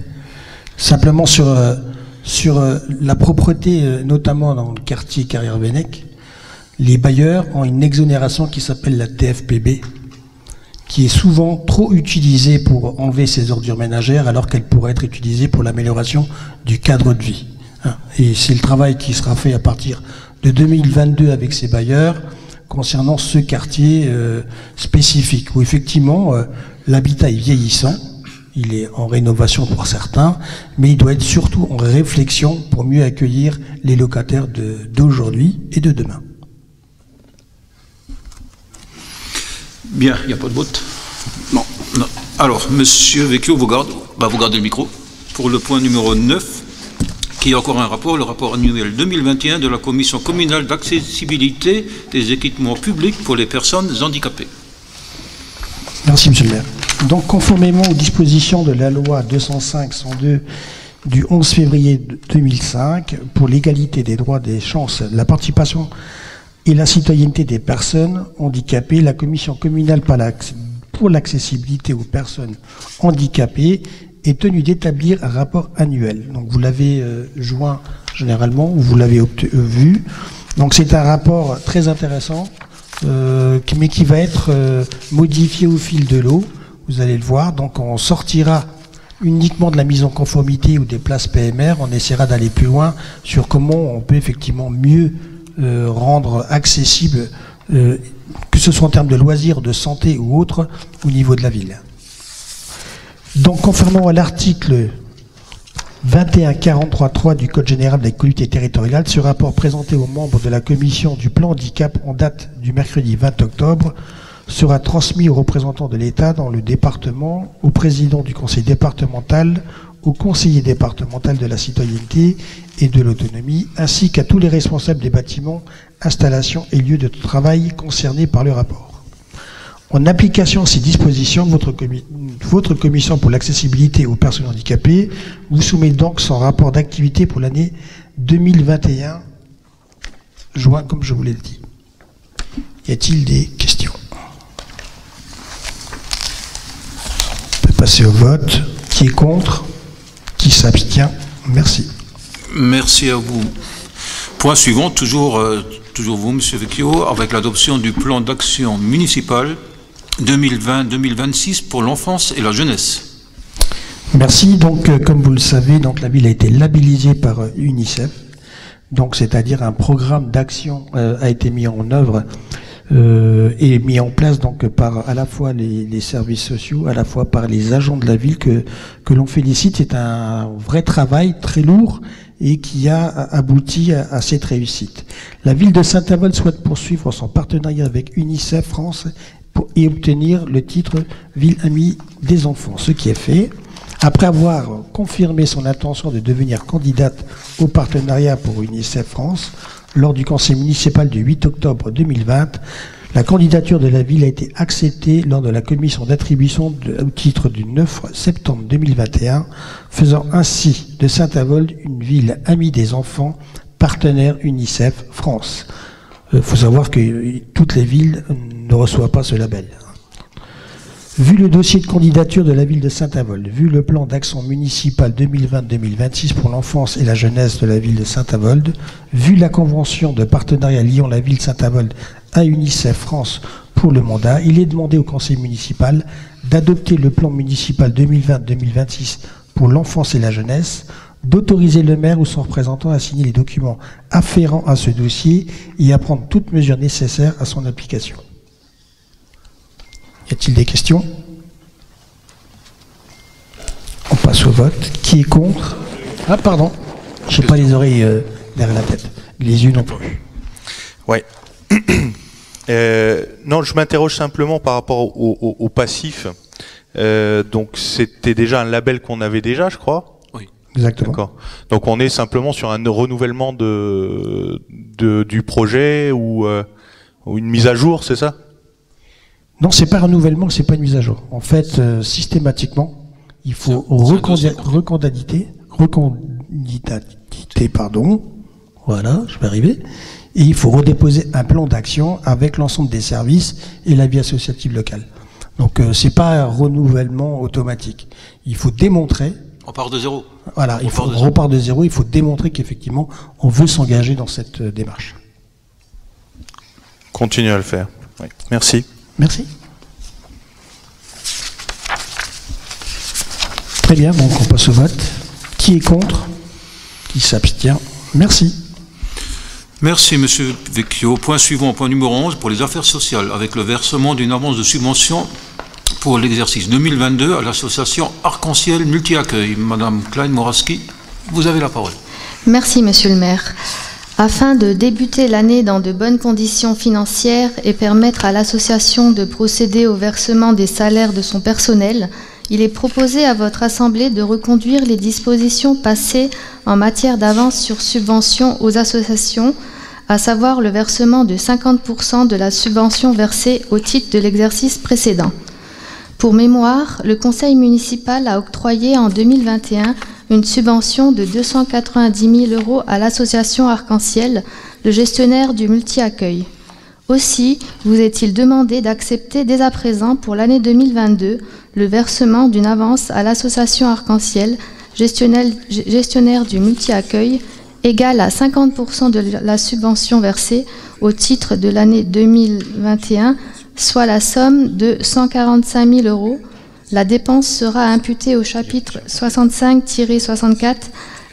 Simplement sur la propreté, notamment dans le quartier Carrière-Vennec, les bailleurs ont une exonération qui s'appelle la TFPB, qui est souvent trop utilisée pour enlever ces ordures ménagères alors qu'elle pourrait être utilisée pour l'amélioration du cadre de vie. Et c'est le travail qui sera fait à partir de 2022 avec ces bailleurs concernant ce quartier spécifique où effectivement l'habitat est vieillissant, il est en rénovation pour certains, mais il doit être surtout en réflexion pour mieux accueillir les locataires d'aujourd'hui et de demain. Bien, il n'y a pas de vote. Non. Alors, Monsieur Vecchio, vous gardez le micro pour le point numéro 9, qui est encore un rapport, le rapport annuel 2021 de la Commission communale d'accessibilité des équipements publics pour les personnes handicapées. Merci, Monsieur le maire. Donc, conformément aux dispositions de la loi 205-102 du 11 février 2005 pour l'égalité des droits, des chances, la participation et la citoyenneté des personnes handicapées, la Commission communale pour l'accessibilité aux personnes handicapées est tenue d'établir un rapport annuel. Donc vous l'avez joint généralement, ou vous l'avez vu. Donc c'est un rapport très intéressant, mais qui va être modifié au fil de l'eau. Vous allez le voir. Donc on sortira uniquement de la mise en conformité ou des places PMR. On essaiera d'aller plus loin sur comment on peut effectivement mieux rendre accessible, que ce soit en termes de loisirs, de santé ou autre, au niveau de la ville. Donc, conformément à l'article 2143.3 du Code général des collectivités territoriales. Ce rapport présenté aux membres de la commission du plan handicap en date du mercredi 20 octobre sera transmis aux représentants de l'État dans le département, au président du conseil départemental, au conseiller départemental de la citoyenneté et de l'autonomie, ainsi qu'à tous les responsables des bâtiments, installations et lieux de travail concernés par le rapport. En application de ces dispositions, votre commission pour l'accessibilité aux personnes handicapées vous soumet donc son rapport d'activité pour l'année 2021, juin, comme je vous l'ai dit. Y a-t-il des questions? On peut passer au vote. Qui est contre? Qui s'abstient? Merci. Merci à vous. Point suivant, toujours vous, M. Vecchio, avec l'adoption du plan d'action municipal 2020-2026 pour l'enfance et la jeunesse. Merci. Donc, comme vous le savez, donc la ville a été labellisée par UNICEF. Donc, c'est-à-dire un programme d'action a été mis en œuvre et mis en place donc par à la fois les services sociaux, à la fois par les agents de la ville que l'on félicite. C'est un vrai travail très lourd et qui a abouti à cette réussite. La ville de Saint-Avold souhaite poursuivre son partenariat avec UNICEF France et obtenir le titre Ville Amie des enfants, ce qui est fait. Après avoir confirmé son intention de devenir candidate au partenariat pour UNICEF France, lors du conseil municipal du 8 octobre 2020, la candidature de la ville a été acceptée lors de la commission d'attribution au titre du 9 septembre 2021, faisant ainsi de Saint-Avold une ville amie des enfants, partenaire UNICEF France. Il faut savoir que toutes les villes ne reçoivent pas ce label. Vu le dossier de candidature de la ville de Saint-Avold, vu le plan d'action municipal 2020-2026 pour l'enfance et la jeunesse de la ville de Saint-Avold, vu la convention de partenariat liant la ville de Saint-Avold à UNICEF France pour le mandat, il est demandé au conseil municipal d'adopter le plan municipal 2020-2026 pour l'enfance et la jeunesse, d'autoriser le maire ou son représentant à signer les documents afférents à ce dossier et à prendre toutes mesures nécessaires à son application. Y a-t-il des questions? On passe au vote. Qui est contre? Ah, pardon. Je n'ai pas les oreilles derrière la tête. Les yeux non plus. Ouais. Non, je m'interroge simplement par rapport au passif. Donc, c'était déjà un label qu'on avait déjà, je crois. Oui. Exactement. D'accord. Donc, on est simplement sur un renouvellement du projet ou une mise à jour, c'est ça? Non, c'est pas un renouvellement, c'est pas une mise à jour. En fait, systématiquement, il faut recandidater, pardon. Voilà, je vais arriver. Et il faut redéposer un plan d'action avec l'ensemble des services et la vie associative locale. Donc, c'est pas un renouvellement automatique. Il faut démontrer. On part de zéro. Voilà, on repart de zéro. Il faut démontrer qu'effectivement, on veut s'engager dans cette démarche. Continuez à le faire. Oui. Merci. Merci. Très bien, donc on passe au vote. Qui est contre? Qui s'abstient? Merci. Merci, Monsieur Vecchio. Point suivant, point numéro 11, pour les affaires sociales, avec le versement d'une avance de subvention pour l'exercice 2022 à l'association Arc-en-Ciel Multi-Accueil. Madame Klein-Moraski, vous avez la parole. Merci, Monsieur le maire. Afin de débuter l'année dans de bonnes conditions financières et permettre à l'association de procéder au versement des salaires de son personnel, il est proposé à votre Assemblée de reconduire les dispositions passées en matière d'avance sur subvention aux associations, à savoir le versement de 50% de la subvention versée au titre de l'exercice précédent. Pour mémoire, le Conseil municipal a octroyé en 2021 une subvention de 290 000 € à l'association Arc-en-Ciel, le gestionnaire du multi-accueil. Aussi, vous est-il demandé d'accepter dès à présent pour l'année 2022 le versement d'une avance à l'association Arc-en-Ciel, gestionnaire du multi-accueil, égale à 50% de la subvention versée au titre de l'année 2021, soit la somme de 145 000 €. La dépense sera imputée au chapitre 65-64,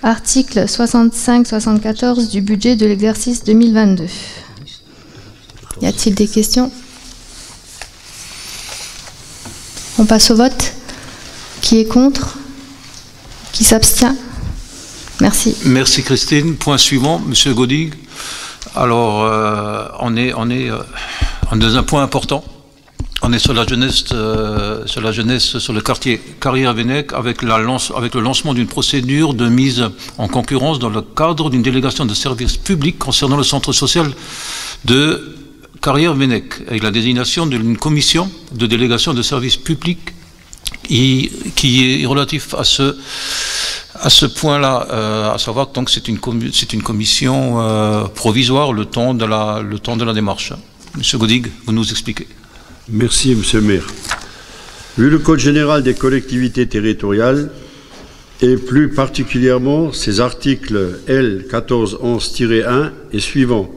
article 65-74 du budget de l'exercice 2022. Y a-t-il des questions? On passe au vote. Qui est contre? Qui s'abstient? Merci. Merci Christine. Point suivant, Monsieur Godig. Alors, on est dans un point important. On est sur la jeunesse, sur le quartier Carrière-Vénèque, avec le lancement d'une procédure de mise en concurrence dans le cadre d'une délégation de services publics concernant le centre social de Carrière-Vénèque, avec la désignation d'une commission de délégation de services publics qui est relatif à ce point-là, à savoir donc c'est une commission provisoire le temps de la démarche. Monsieur Godig, vous nous expliquez. Merci, Monsieur le maire. Vu le Code général des collectivités territoriales, et plus particulièrement ses articles L 1411-1 et suivants,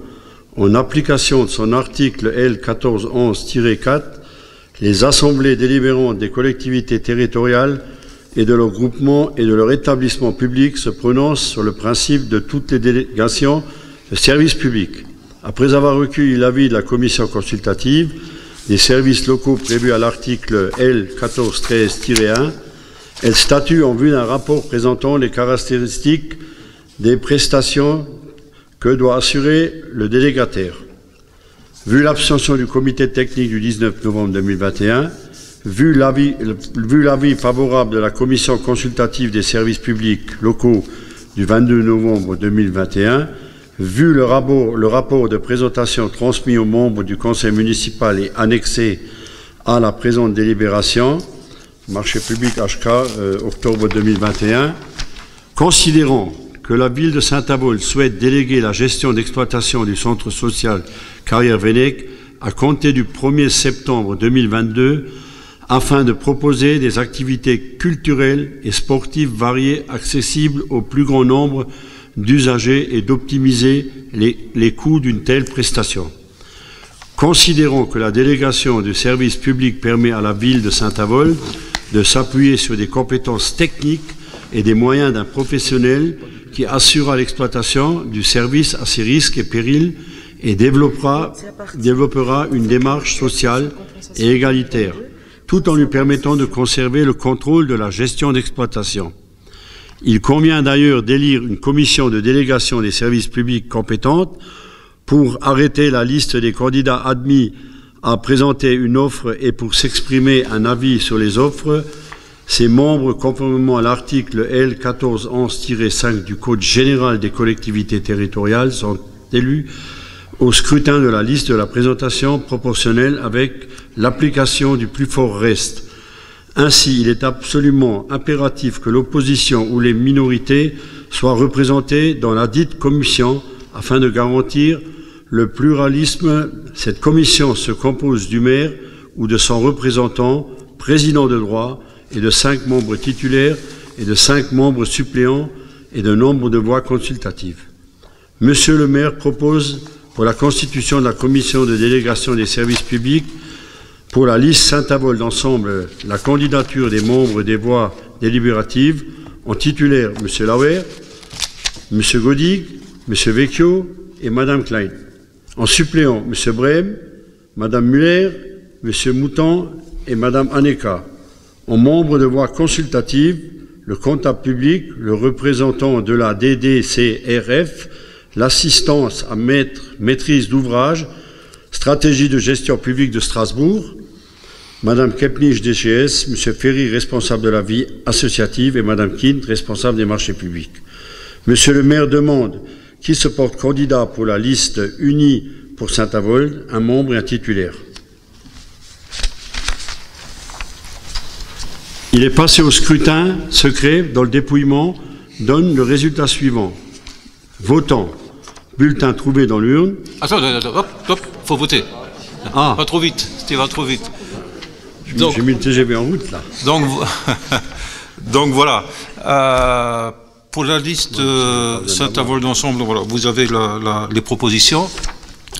en application de son article L 1411-4, les assemblées délibérantes des collectivités territoriales et de leurs groupements et de leur établissement public se prononcent sur le principe de toutes les délégations de services publics. Après avoir recueilli l'avis de la commission consultative des services locaux prévus à l'article L 1413-1, elle statue en vue d'un rapport présentant les caractéristiques des prestations que doit assurer le délégataire. Vu l'abstention du comité technique du 19 novembre 2021, vu l'avis favorable de la commission consultative des services publics locaux du 22 novembre 2021, vu le rapport de présentation transmis aux membres du conseil municipal et annexé à la présente délibération, marché public HK, octobre 2021, considérant que la ville de Saint-Avold souhaite déléguer la gestion d'exploitation du centre social Carrière-Vénèque à compter du 1er septembre 2022 afin de proposer des activités culturelles et sportives variées accessibles au plus grand nombre d'usagers et d'optimiser les coûts d'une telle prestation. Considérant que la délégation du service public permet à la ville de Saint-Avold de s'appuyer sur des compétences techniques et des moyens d'un professionnel qui assurera l'exploitation du service à ses risques et périls et développera une démarche sociale et égalitaire, tout en lui permettant de conserver le contrôle de la gestion d'exploitation. Il convient d'ailleurs d'élire une commission de délégation des services publics compétente pour arrêter la liste des candidats admis à présenter une offre et pour s'exprimer un avis sur les offres. Ces membres, conformément à l'article L 1411-5 du Code général des collectivités territoriales, sont élus au scrutin de la liste de la présentation proportionnelle avec l'application du plus fort reste. Ainsi, il est absolument impératif que l'opposition ou les minorités soient représentées dans la dite commission afin de garantir le pluralisme. Cette commission se compose du maire ou de son représentant, président de droit, et de 5 membres titulaires et de 5 membres suppléants et d'un nombre de voix consultatives. Monsieur le maire propose pour la constitution de la commission de délégation des services publics pour la liste Saint-Avold d'ensemble la candidature des membres des voix délibératives en titulaire M. Lauer, M. Godig, M. Vecchio et Mme Klein. En suppléant M. Brem, Mme Muller, M. Mouton et Mme Aneka. En membres de voix consultative, le comptable public, le représentant de la DDCRF, l'assistance à maîtrise d'ouvrage, stratégie de gestion publique de Strasbourg, Mme Kepnich DGS, M. Ferry, responsable de la vie associative, et Mme Kint, responsable des marchés publics. Monsieur le maire demande qui se porte candidat pour la liste unie pour Saint-Avold, un membre et un titulaire. Il est passé au scrutin secret dans le dépouillement, donne le résultat suivant. Votant, bulletin trouvé dans l'urne. Attends, hop, faut voter. Ah. Pas trop vite, Steve, va trop vite. J'ai mis le TGV en route, là. Donc voilà. Pour la liste Saint-Avold d'ensemble, voilà, vous avez les propositions.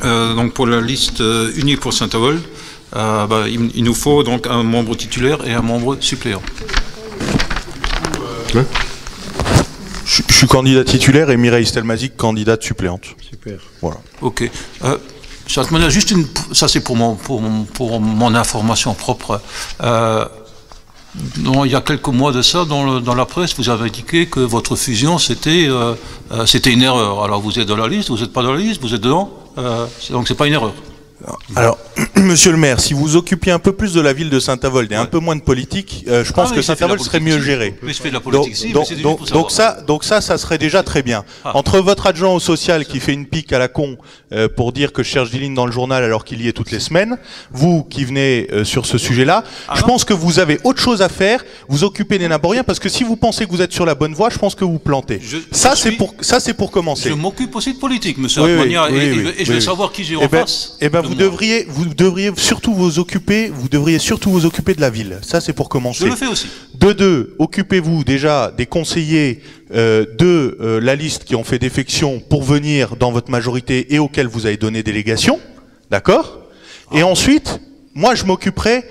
Donc pour la liste unie pour Saint-Avold, il nous faut donc un membre titulaire et un membre suppléant. Ouais. Je suis candidat titulaire et Mireille Stelmazik candidate suppléante. Super. Voilà. Ok. Juste ça c'est pour mon information propre. Non, il y a quelques mois de ça, dans la presse, vous avez indiqué que votre fusion, c'était une erreur. Alors vous êtes dans la liste, vous n'êtes pas dans la liste, vous êtes dedans, donc c'est pas une erreur. Alors, monsieur le maire, si vous occupiez un peu plus de la ville de Saint-Avold et un peu moins de politique, je pense que Saint-Avold serait mieux géré. Mais je fais de la politique, donc ça serait déjà très bien. Entre votre adjoint au social qui fait une pique à la con pour dire que je cherche des lignes dans le journal alors qu'il y est toutes les semaines, vous qui venez sur ce sujet-là, je pense que vous avez autre chose à faire, vous occupez des Naboriens, parce que si vous pensez que vous êtes sur la bonne voie, je pense que vous plantez. Ça, c'est pour commencer. Je m'occupe aussi de politique, monsieur Atmania, et je veux savoir qui j'ai en face. Vous devriez surtout vous occuper de la ville. Ça, c'est pour commencer. Je le fais aussi. De deux, occupez-vous déjà des conseillers de la liste qui ont fait défection pour venir dans votre majorité et auxquels vous avez donné délégation. D'accord? Et ensuite, moi, je m'occuperai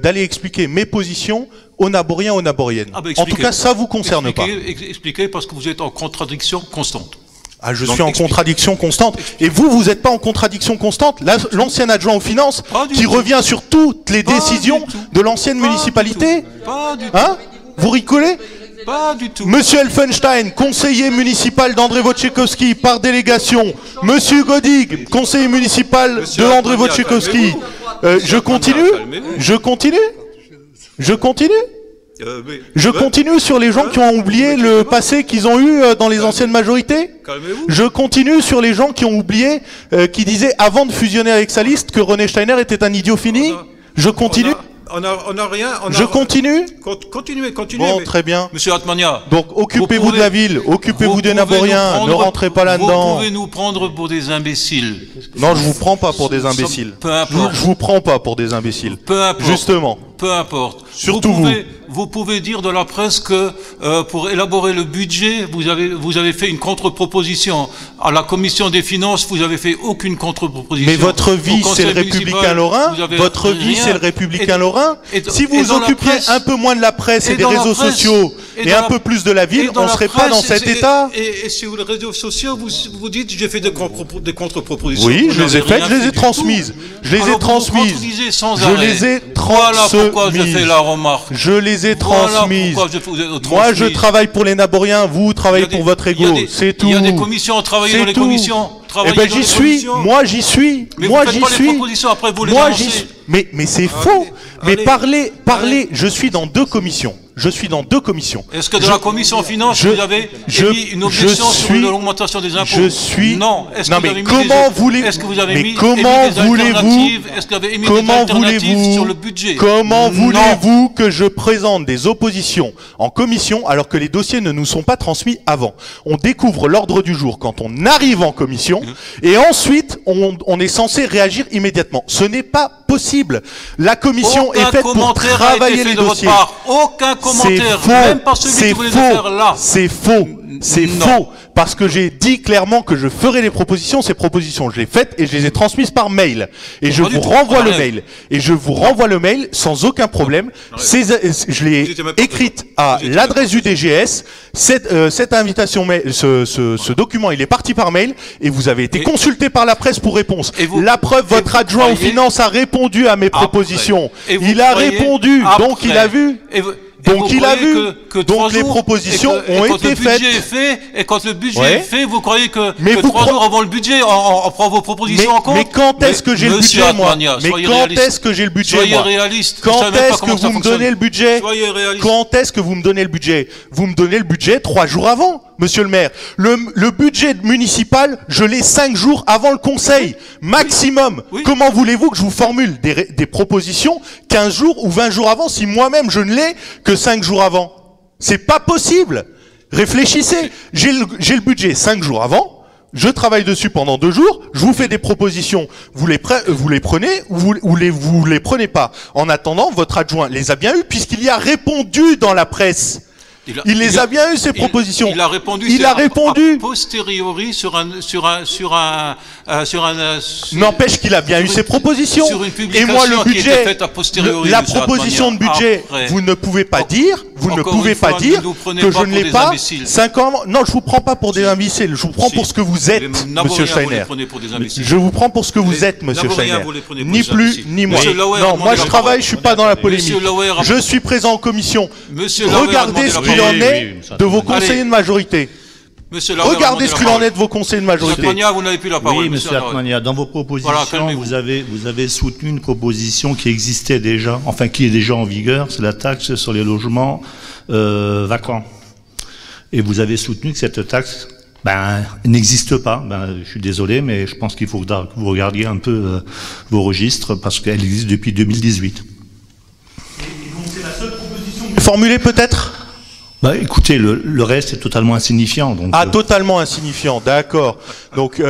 d'aller expliquer mes positions aux Naboriens, aux Naboriennes. En tout cas, ça vous concerne pas. Expliquez parce que vous êtes en contradiction constante. Ah, je suis en contradiction constante. Et vous n'êtes pas en contradiction constante. L'ancien adjoint aux finances qui revient sur toutes les décisions de l'ancienne municipalité. Pas du tout. Hein? Vous rigolez? Pas du tout. Monsieur Elfenstein, conseiller municipal d'André Wojciechowski par délégation. Monsieur Godig, conseiller municipal de André Wojciechowski. Je continue? Je continue sur les gens qui ont oublié le passé qu'ils ont eu dans les anciennes majorités. Je continue sur les gens qui ont oublié, qui disaient avant de fusionner avec sa liste que René Steiner était un idiot fini. Je continue. On a rien. Je continue. Continuez. Bon, très bien. Monsieur Atmania. Donc, occupez-vous de la ville, occupez-vous des Naboriens, ne rentrez pas là-dedans. Vous pouvez nous prendre pour des imbéciles. Non, je vous prends pas pour des imbéciles. Peu importe. Je vous prends pas pour des imbéciles. Peu importe. Justement. Peu importe. Surtout vous pouvez dire dans la presse que pour élaborer le budget, vous avez fait une contre-proposition. À la commission des finances, vous avez fait aucune contre-proposition. Mais votre vie, c'est le Républicain Lorrain. Votre vie, c'est le Républicain Lorrain. Si vous occupiez un peu moins de la presse et des réseaux sociaux et un peu plus de la ville, on ne serait pas dans cet état. Et sur les réseaux sociaux, vous dites j'ai fait des contre-propositions. Oui, je les ai faites, je les ai transmises. Je les ai transmises. Je les ai transmises. Pourquoi je fais la remarque? Je les ai transmises. Moi, je travaille pour les Naboriens, vous travaillez pour votre ego. C'est tout. Il y a des commissions à travailler dans les commissions. Eh ben j'y suis. Moi, j'y suis. Moi, j'y suis. Moi, j'y suis. Mais c'est faux. Mais parlez. Je suis dans deux commissions. Est-ce que dans la commission finance, vous avez émis une objection sur l'augmentation des impôts? Non. Mais comment voulez-vous que je présente des oppositions en commission alors que les dossiers ne nous sont pas transmis avant? On découvre l'ordre du jour quand on arrive en commission et ensuite on est censé réagir immédiatement. Ce n'est pas possible. La commission est faite pour travailler les dossiers. Aucun commentaire, même pas celui que vous voulez faire là. C'est faux. Parce que j'ai dit clairement que je ferai des propositions. Ces propositions, je les ai faites et je les ai transmises par mail. Et je vous renvoie le mail. Sans aucun problème. Je l'ai écrite à l'adresse du DGS. Cette invitation, ce document, il est parti par mail et vous avez été consulté par la presse pour réponse. La preuve, votre adjoint aux finances a répondu à mes propositions. Il a répondu, donc il a vu. Donc il a vu, donc les propositions ont été faites. Et quand le budget est fait, vous croyez que 3 jours avant le budget, on prend vos propositions en compte? Mais quand est-ce que j'ai le budget, moi? Mais quand est-ce que j'ai le budget, moi? Soyez réaliste. Quand est-ce que vous me donnez le budget? Quand est-ce que vous me donnez le budget? Vous me donnez le budget 3 jours avant, monsieur le maire. Le budget municipal, je l'ai 5 jours avant le conseil, maximum. Comment voulez-vous que je vous formule des propositions 15 jours ou 20 jours avant si moi-même je ne l'ai que 5 jours avant? C'est pas possible. Réfléchissez. J'ai le budget 5 jours avant. Je travaille dessus pendant 2 jours. Je vous fais des propositions. Vous les prenez ou vous les prenez pas. En attendant, votre adjoint les a bien eues puisqu'il y a répondu dans la presse. Il les a bien eu, ces propositions. Il a répondu. A posteriori sur un. N'empêche qu'il a bien eu ses propositions. Sur une publication qui était faite a posteriori. La proposition de budget, vous ne pouvez pas dire. vous ne Encore pouvez une fois, pas dire ne nous prenez que pas je ne pour l'ai des pas. imbéciles. 5 ans. Non, je vous prends pas pour des imbéciles. Je vous prends Si. pour ce que vous êtes, Les Monsieur Nabouriens, vous les Steiner. prenez pour des imbéciles. Je vous prends pour ce que vous êtes, Monsieur Nabouriens, Steiner. vous les prenez pour Ni des plus imbéciles. ni moins. Monsieur Lauer a Non, demandé moi la je travaille, parole. je suis pas dans la polémique. Monsieur Lauer a- Je suis présent en commission. Monsieur Lauer a Regardez demandé ce la qu'il parole. en est de vos conseillers Allez. de majorité. Monsieur Lauer a Regardez demandé ce la qu'il en parole. est de vos conseillers de Monsieur majorité. Atmania, vous n'avez plus la parole. Oui, monsieur Atmania. Atmania, dans vos propositions, Voilà, calmez-vous. vous avez soutenu une proposition qui existait déjà, enfin qui est déjà en vigueur, c'est la taxe sur les logements vacants. Et vous avez soutenu que cette taxe n'existe pas. Je suis désolé, mais je pense qu'il faut que vous regardiez un peu vos registres, parce qu'elle existe depuis 2018. Et donc c'est la seule proposition que vous formulez peut-être? Écoutez, le reste est totalement insignifiant. Donc, totalement insignifiant, d'accord. Donc,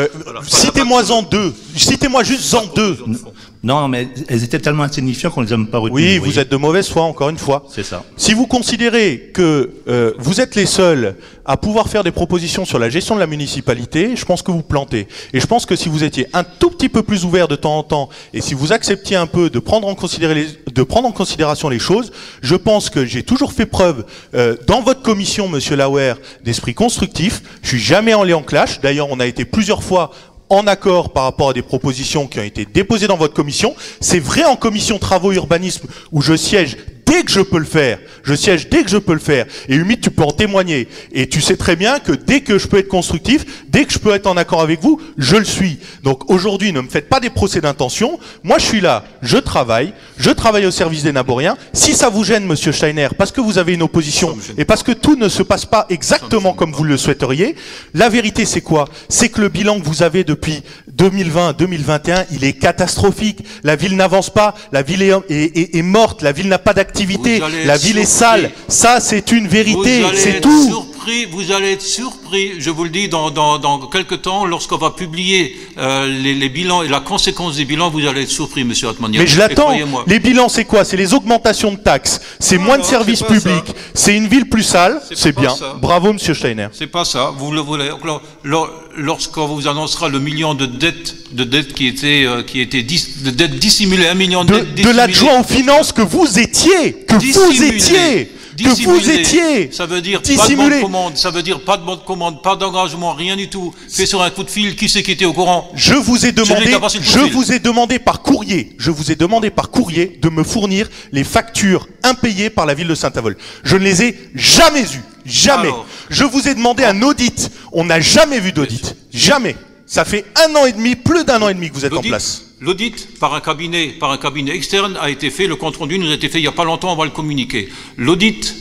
citez-moi-en deux. Citez-moi juste en deux. Non, mais elles étaient tellement insignifiantes qu'on les a même pas retenues. Oui, vous êtes de mauvaise foi, encore une fois. C'est ça. Si vous considérez que vous êtes les seuls à pouvoir faire des propositions sur la gestion de la municipalité, je pense que vous plantez. Et je pense que si vous étiez un tout petit peu plus ouvert de temps en temps, et si vous acceptiez un peu de prendre en considération les choses, je pense que j'ai toujours fait preuve dans votre commission, Monsieur Lauer, d'esprit constructif. Je suis jamais allé en clash. D'ailleurs, on a été plusieurs fois en accord par rapport à des propositions qui ont été déposées dans votre commission. C'est vrai en commission travaux urbanisme où je siège dès que je peux le faire. Je siège dès que je peux le faire. Et Humide, tu peux en témoigner. Et tu sais très bien que dès que je peux être constructif, dès que je peux être en accord avec vous, je le suis. Donc aujourd'hui, ne me faites pas des procès d'intention. Moi, je suis là, je travaille au service des Nabouriens. Si ça vous gêne, Monsieur Steiner, parce que vous avez une opposition et parce que tout ne se passe pas exactement comme vous le souhaiteriez, la vérité c'est quoi? C'est que le bilan que vous avez depuis 2020-2021, il est catastrophique. La ville n'avance pas, la ville est morte, la ville n'a pas d'activité, la ville est sale. Ça, c'est une vérité, c'est tout. Vous allez être surpris, je vous le dis, dans quelques temps, lorsqu'on va publier les bilans et la conséquence des bilans, vous allez être surpris, Monsieur Atmania. Mais je l'attends. Les bilans, c'est quoi? C'est les augmentations de taxes, c'est moins de services publics, c'est une ville plus sale, c'est bien. Bravo, Monsieur Steiner. C'est pas ça. Vous le voulez. Lorsqu'on vous annoncera le million de dettes qui étaient dissimulées, 1 million de dettes de l'adjoint aux finances que vous étiez, ça veut dire pas de bon de commande, ça veut dire pas de bon de commande, pas d'engagement, rien du tout. Fait sur un coup de fil, qui c'est qui était au courant? Je vous ai demandé par courrier de me fournir les factures impayées par la ville de Saint-Avold. Je ne les ai jamais eues. Jamais. Alors, je vous ai demandé un audit. On n'a jamais vu d'audit. Jamais. Ça fait 1 an et demi, plus d'1 an et demi que vous êtes en place. L'audit par un cabinet externe a été fait, le compte-rendu nous a été fait il n'y a pas longtemps, on va le communiquer. L'audit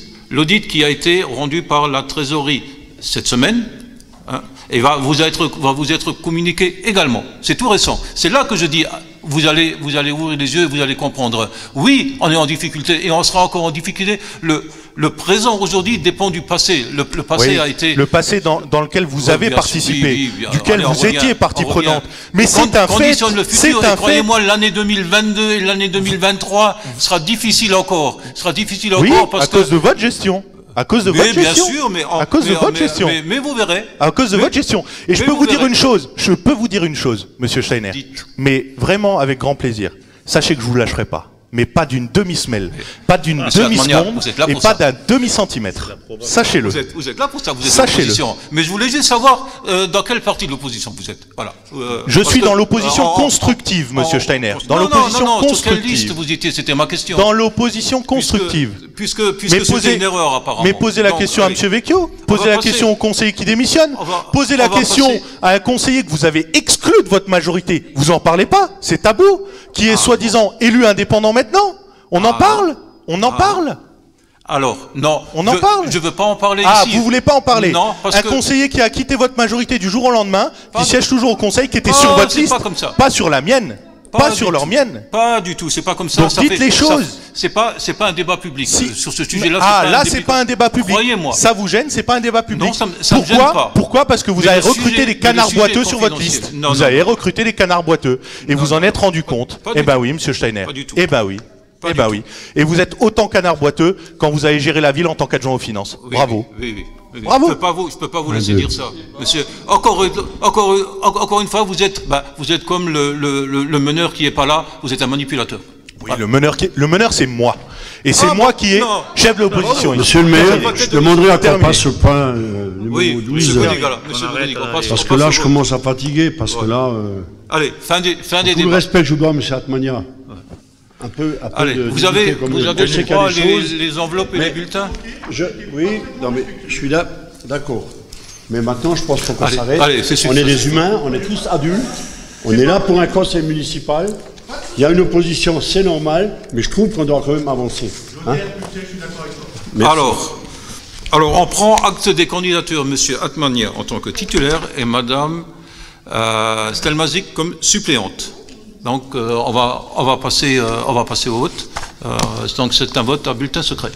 qui a été rendu par la trésorerie cette semaine, et va vous être communiqué également. C'est tout récent. C'est là que je dis, vous allez ouvrir les yeux et vous allez comprendre. Oui, on est en difficulté et on sera encore en difficulté. Le présent aujourd'hui dépend du passé. Le passé a été... Le passé dans lequel vous avez participé, duquel vous étiez partie prenante. Mais c'est un fait. C'est un fait. Croyez-moi, l'année 2022 et l'année 2023 sera difficile encore. Oui, parce que... à cause de votre gestion. À cause de votre gestion. Bien sûr, à cause de votre gestion. Mais vous verrez. À cause de votre gestion. Et je peux vous dire une chose, Monsieur Steiner. Mais vraiment avec grand plaisir. Sachez que je vous lâcherai pas. Mais pas d'une demi-semelle, pas d'une demi-seconde et pas d'un demi-centimètre. Sachez-le. Vous êtes là pour ça, vous êtes l'opposition. Mais je voulais juste savoir dans quelle partie de l'opposition vous êtes. Voilà. Je suis dans l'opposition constructive, Monsieur Steiner. Dans l'opposition constructive. Sur quelle liste vous étiez? C'était ma question. Dans l'opposition constructive. Puisque c'était une erreur apparemment. Mais posez la question à Monsieur Vecchio. Posez la question au conseiller qui démissionne. Posez la question à un conseiller que vous avez exclu de votre majorité. Vous en parlez pas. C'est tabou. Qui est soi-disant élu indépendant maintenant. On en parle. On en parle. Alors, non. On en parle. Je veux pas en parler ici. Ah, vous voulez pas en parler? Non, parce un que... conseiller qui a quitté votre majorité du jour au lendemain, qui siège toujours au conseil, qui était sur votre liste. Pas comme ça. Pas sur la mienne. Pas sur leur mienne. Pas du tout, c'est pas comme ça. Donc dites les choses. C'est pas un débat public. Sur ce sujet-là, c'est pas un débat public. Croyez-moi. Ça vous gêne, c'est pas un débat public. Non, ça me gêne pas. Pourquoi? Parce que vous avez recruté des canards boiteux sur votre liste. Vous avez recruté des canards boiteux. Et vous en êtes rendu compte. Eh ben oui, Monsieur Steiner. Eh ben oui. Eh ben oui. Et vous êtes autant canard boiteux quand vous avez géré la ville en tant qu'adjoint aux finances. Bravo. Oui. Bravo. Je peux pas vous laisser dire ça, monsieur. Encore une fois, vous êtes comme le meneur qui est pas là. Vous êtes un manipulateur. Oui, le meneur, c'est moi. Et c'est moi qui est chef de l'opposition. Monsieur le maire, je demanderai à qu'on passe au point numéro 12. Monsieur Bonigola, parce que là, je commence à fatiguer, parce que là... Allez, fin des débats. Tout le respect que je dois à M. Atmania. Un peu allez, vous avez le droit les enveloppes et les bulletins. Oui, non mais je suis là, d'accord. Mais maintenant, je pense qu'on s'arrête. On est des humains, on est tous adultes. On est là pour un conseil municipal. Il y a une opposition, c'est normal, mais je trouve qu'on doit quand même avancer. Hein. Alors, on prend acte des candidatures, M. Atmania en tant que titulaire et Mme Stelmazik comme suppléante. Donc, on va passer au vote. Donc, c'est un vote à bulletin secret.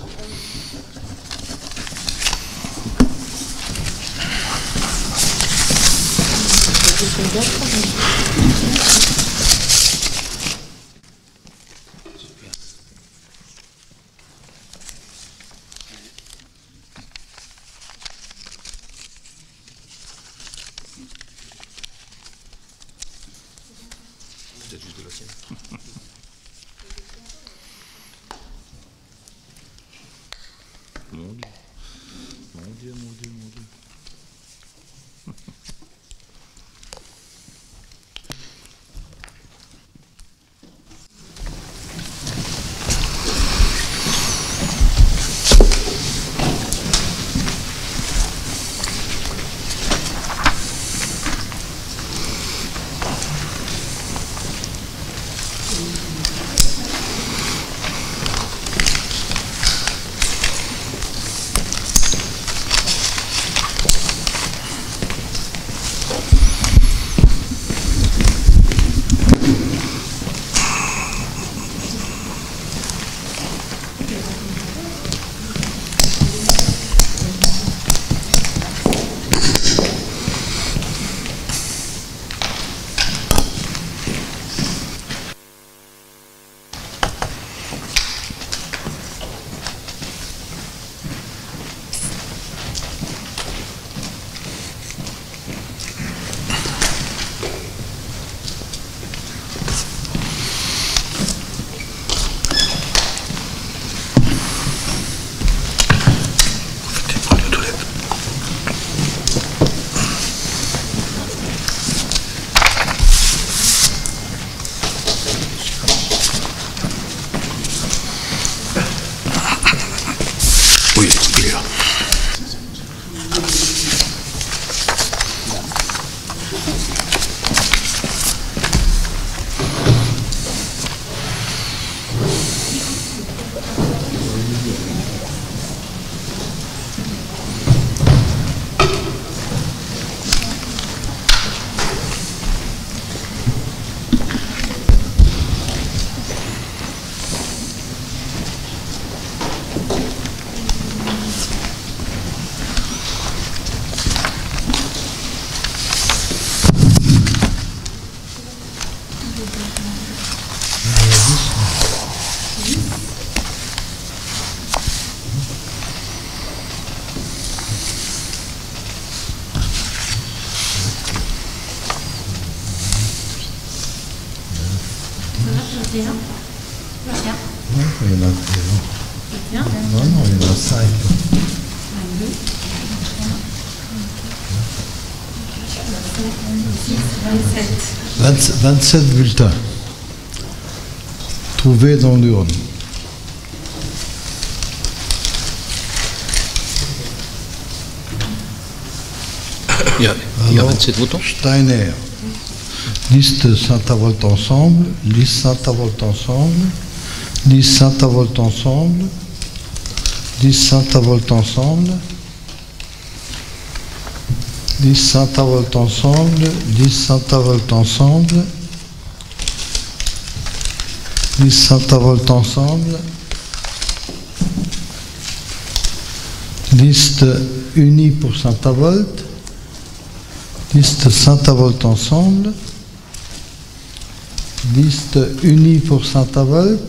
Bien. Bien. Non, il y en a Bien. Non, non, il y en a 5. 27 bulletins trouvés dans l'urne. Il y a 27 votants. Steiner. Liste Saint-Avold ensemble, liste Saint-Avold ensemble, liste Saint-Avold ensemble, liste Saint-Avold ensemble, liste Saint-Avold ensemble, liste Saint-Avold ensemble, liste Saint-Avold ensemble, liste unie pour Saint-Avold, liste Saint-Avold ensemble, liste unie pour Saint-Avold,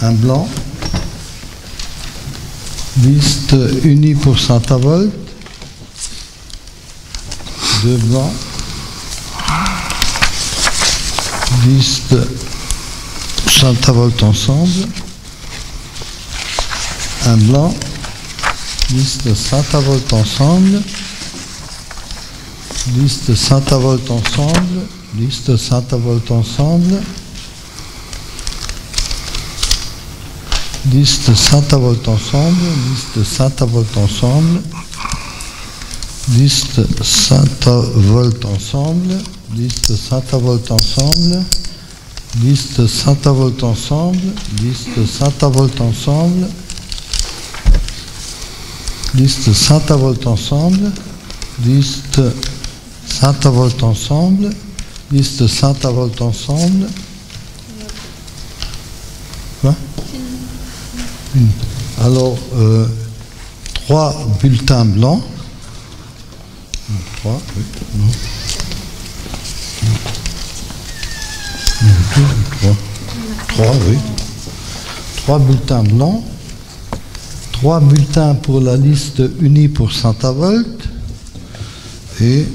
un blanc, liste unie pour Saint-Avold, 2 blancs, liste Saint-Avold ensemble. Un blanc. Liste Saint-Avold ensemble. Liste Saint-Avold ensemble. Liste Saint-Avold ensemble. Liste Saint-Avold ensemble. Liste Saint-Avold ensemble. Liste Saint-Avold ensemble. Liste Saint-Avold ensemble. Liste Saint-Avold ensemble. Liste Saint-Avold ensemble. Liste Saint-Avold ensemble. Liste Saint-Avold ensemble. Liste Saint-Avold ensemble. Quoi? Alors, 3 bulletins blancs. 3, oui, non. 3, oui. 3 bulletins blancs. 3 bulletins pour la liste unie pour Saint-Avold. Et...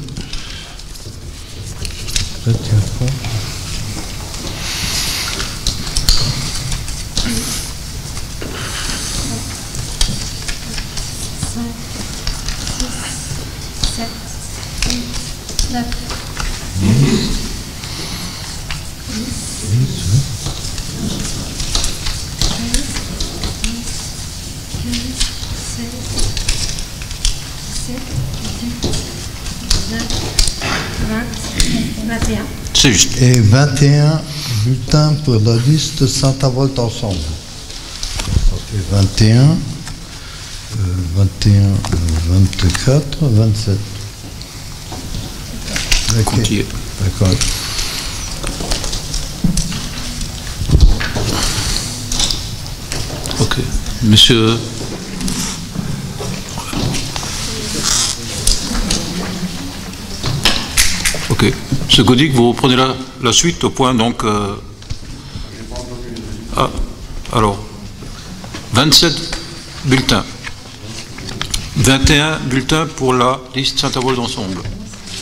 C'est juste. Et 21 bulletins pour la liste Saint-Avold ensemble. Ça fait 21, 24, 27. Okay. D'accord. Ok. Monsieur... Ok. Monsieur Godic, vous prenez la suite au point donc... Ah, alors, 27 bulletins. 21 bulletins pour la liste Saint-Avold ensemble.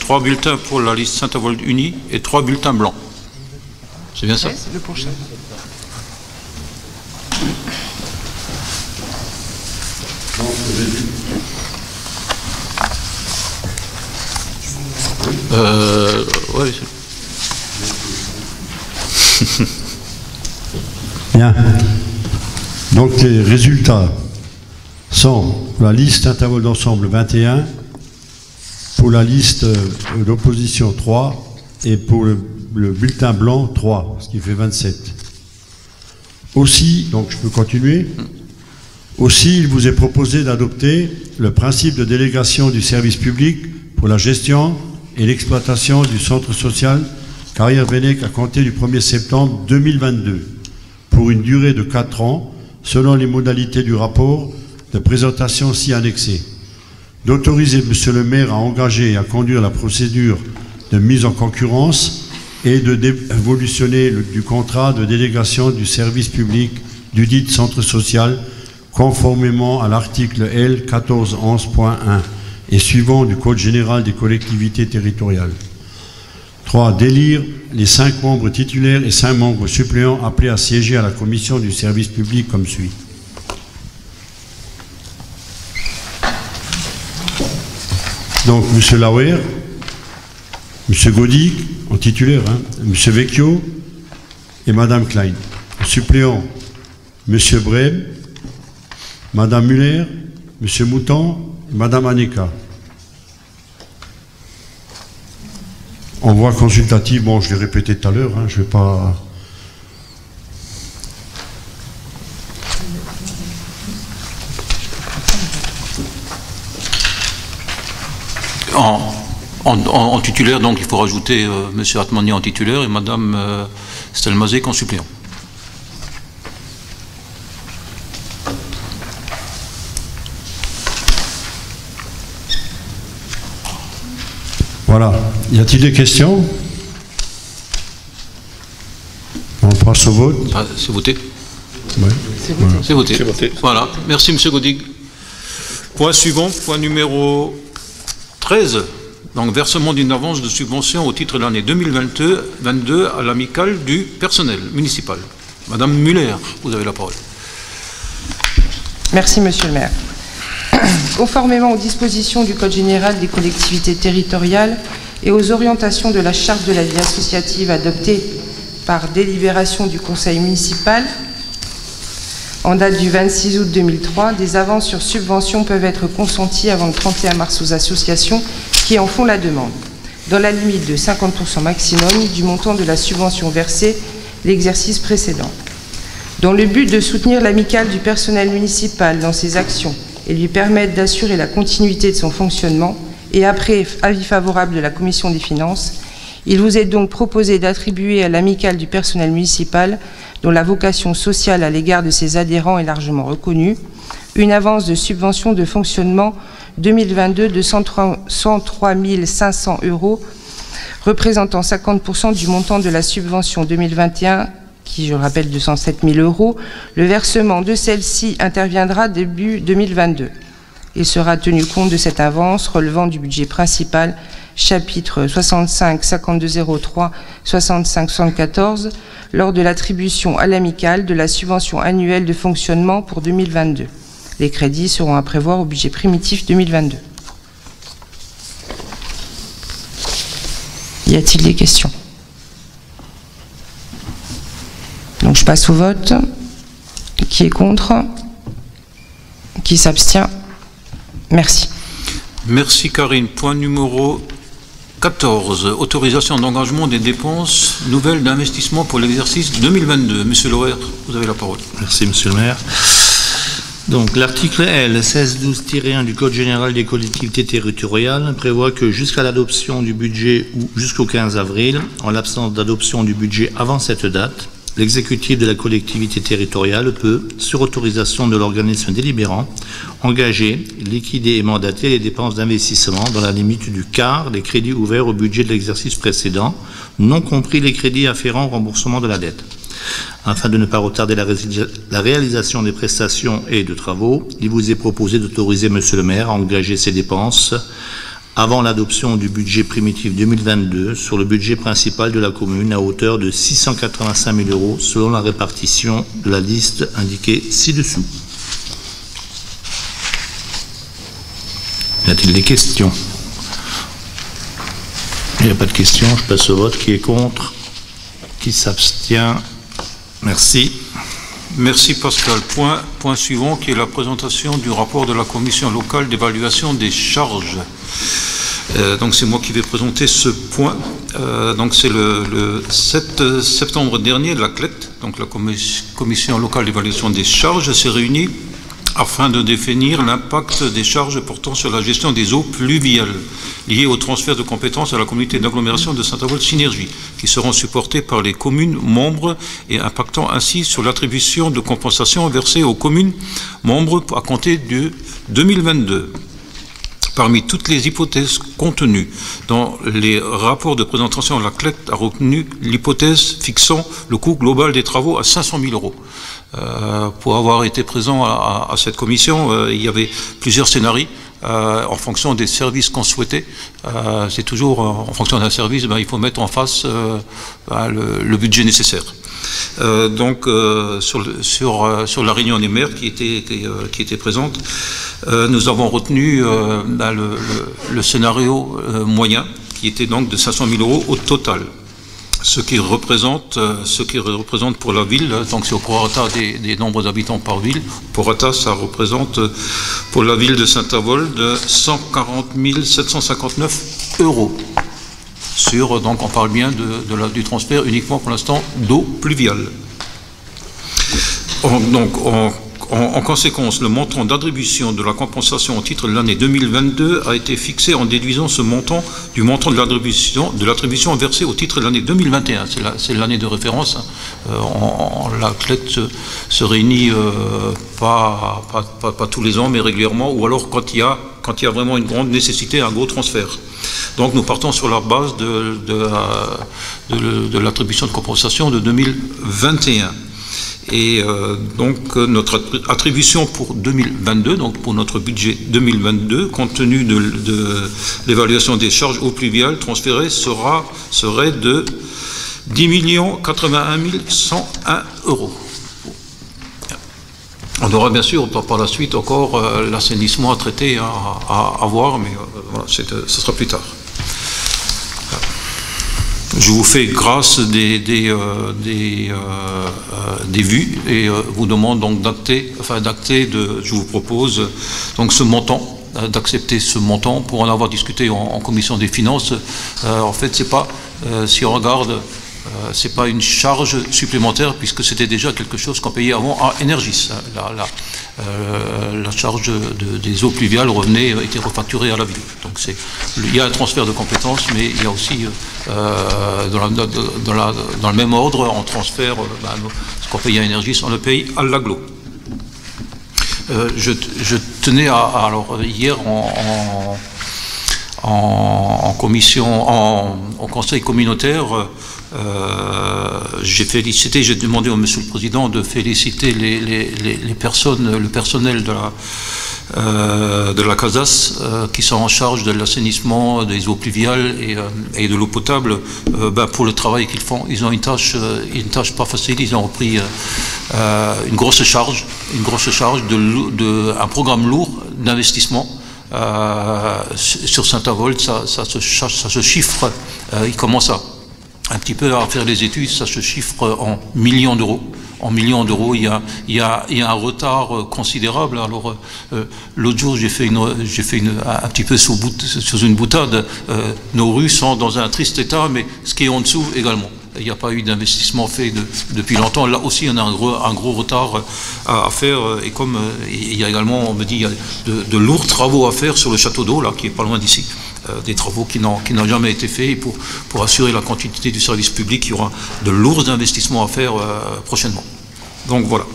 3 bulletins pour la liste Saint-Avold unie et 3 bulletins blancs. C'est bien ça? C'est le prochain. Ouais. Bien. Donc les résultats sont la liste Saint-Avold ensemble 21, pour la liste d'opposition 3 et pour le bulletin blanc 3, ce qui fait 27. Aussi, donc je peux continuer. Aussi, il vous est proposé d'adopter le principe de délégation du service public pour la gestion et l'exploitation du centre social Carrière-Vennec à compter du 1er septembre 2022 pour une durée de 4 ans selon les modalités du rapport de présentation ci annexé. D'autoriser M. le maire à engager et à conduire la procédure de mise en concurrence et de dévolutionner du contrat de délégation du service public du dit centre social conformément à l'article L 1411.1 et suivant du Code général des collectivités territoriales. 3. D'élire les 5 membres titulaires et 5 membres suppléants appelés à siéger à la commission du service public comme suit. Donc, M. Lauer, M. Godic, en titulaire, hein, M. Vecchio et Mme Klein. Suppléant, M. Brem, Mme Muller, M. Mouton et Mme Aneka. En voix consultative, bon, je l'ai répété tout à l'heure, hein, je ne vais pas... En titulaire, donc il faut rajouter M. Atmani en titulaire et Mme Stelmazek en suppléant. Voilà. Y a-t-il des questions? On passe au vote. Ah, c'est voté. Ouais. C'est voté. C'est voté. Voilà. Merci, M. Godic. Point suivant, point numéro 13. Donc, versement d'une avance de subvention au titre de l'année 2022 à l'amicale du personnel municipal. Madame Muller, vous avez la parole. Merci, Monsieur le maire. Conformément aux dispositions du Code général des collectivités territoriales et aux orientations de la Charte de la vie associative adoptée par délibération du Conseil municipal, en date du 26 août 2003, des avances sur subventions peuvent être consenties avant le 31 mars aux associations qui en font la demande, dans la limite de 50% maximum du montant de la subvention versée l'exercice précédent. Dans le but de soutenir l'amicale du personnel municipal dans ses actions et lui permettre d'assurer la continuité de son fonctionnement, et après avis favorable de la Commission des finances, il vous est donc proposé d'attribuer à l'amicale du personnel municipal, dont la vocation sociale à l'égard de ses adhérents est largement reconnue, une avance de subvention de fonctionnement 2022 de 103 500 €, représentant 50% du montant de la subvention 2021, qui, je le rappelle, 207 000 €. Le versement de celle-ci interviendra début 2022. Il sera tenu compte de cette avance relevant du budget principal, chapitre 65 5203 65 74, lors de l'attribution à l'amicale de la subvention annuelle de fonctionnement pour 2022. Les crédits seront à prévoir au budget primitif 2022. Y a-t-il des questions? Donc je passe au vote. Qui est contre? Qui s'abstient? Merci. Merci Karine. Point numéro 14. Autorisation d'engagement des dépenses nouvelles d'investissement pour l'exercice 2022. Monsieur Loher, vous avez la parole. Merci, monsieur le maire. Donc, l'article L 1612-1 du Code général des collectivités territoriales prévoit que jusqu'à l'adoption du budget ou jusqu'au 15 avril, en l'absence d'adoption du budget avant cette date, l'exécutif de la collectivité territoriale peut, sur autorisation de l'organisme délibérant, engager, liquider et mandater les dépenses d'investissement dans la limite du quart des crédits ouverts au budget de l'exercice précédent, non compris les crédits afférents au remboursement de la dette. Afin de ne pas retarder la réalisation des prestations et de travaux, il vous est proposé d'autoriser monsieur le maire à engager ces dépenses avant l'adoption du budget primitif 2022 sur le budget principal de la commune à hauteur de 685 000 € selon la répartition de la liste indiquée ci-dessous. Y a-t-il des questions? Il n'y a pas de questions, je passe au vote. Qui est contre? Qui s'abstient? Merci. Merci Pascal. Point suivant qui est la présentation du rapport de la commission locale d'évaluation des charges. Donc c'est moi qui vais présenter ce point. Donc c'est le 7 septembre dernier, la CLET, donc la commission locale d'évaluation des charges, s'est réunie afin de définir l'impact des charges portant sur la gestion des eaux pluviales liées au transfert de compétences à la communauté d'agglomération de Saint-Avold-Synergie, qui seront supportées par les communes membres et impactant ainsi sur l'attribution de compensation versée aux communes membres à compter de 2022. Parmi toutes les hypothèses contenues dans les rapports de présentation, la CLEC a retenu l'hypothèse fixant le coût global des travaux à 500 000 €. Pour avoir été présent à cette commission, il y avait plusieurs scénarios en fonction des services qu'on souhaitait. C'est toujours en fonction d'un service, il faut mettre en face le budget nécessaire. Sur la réunion des maires qui était présente, nous avons retenu le scénario moyen qui était donc de 500 000 € au total. Ce qui représente pour la ville, donc c'est au prorata des nombres d'habitants par ville, prorata ça représente pour la ville de Saint-Avold 140 759 €. Donc on parle bien du transfert uniquement pour l'instant d'eau pluviale. En conséquence, le montant d'attribution de la compensation au titre de l'année 2022 a été fixé en déduisant ce montant du montant de l'attribution versée au titre de l'année 2021. C'est l'année de référence. La CLET se réunit pas tous les ans, mais régulièrement, ou alors quand il y a vraiment une grande nécessité, un gros transfert. Donc nous partons sur la base de l'attribution de compensation de 2021. Et donc notre attribution pour 2022, donc pour notre budget 2022, compte tenu de l'évaluation des charges eaux pluviales transférées, serait de 10 81 101 €. On aura bien sûr par la suite encore l'assainissement à traiter, à voir, mais voilà, ce sera plus tard. Je vous fais grâce des vues et vous demande donc je vous propose donc ce montant, d'accepter ce montant pour en avoir discuté en commission des finances. En fait, c'est pas, si on regarde, c'est pas une charge supplémentaire puisque c'était déjà quelque chose qu'on payait avant à Énergis. La charge des eaux pluviales était refacturée à la ville. Donc il y a un transfert de compétences, mais il y a aussi dans le même ordre, on transfère ce qu'on paye à Énergis, on le paye à l'agglo. Je tenais alors hier en commission, au conseil communautaire, j'ai demandé au Monsieur le Président de féliciter les personnes, le personnel de la CASAS qui sont en charge de l'assainissement des eaux pluviales et de l'eau potable pour le travail qu'ils font. Ils ont une tâche pas facile. Ils ont repris une grosse charge un programme lourd d'investissement. Sur Saint-Avold, ça se chiffre, il commence un petit peu à faire les études, ça se chiffre en millions d'euros. En millions d'euros, il y a un retard considérable. Alors, l'autre jour, j'ai fait un petit peu sous une boutade. Nos rues sont dans un triste état, mais ce qui est en dessous également. Il n'y a pas eu d'investissement fait depuis longtemps. Là aussi, on a un gros retard à faire. Et comme il y a également, on me dit, il y a de lourds travaux à faire sur le château d'eau, là, qui est pas loin d'ici. Des travaux qui n'ont jamais été faits. Et pour assurer la continuité du service public, il y aura de lourds investissements à faire prochainement. Donc voilà.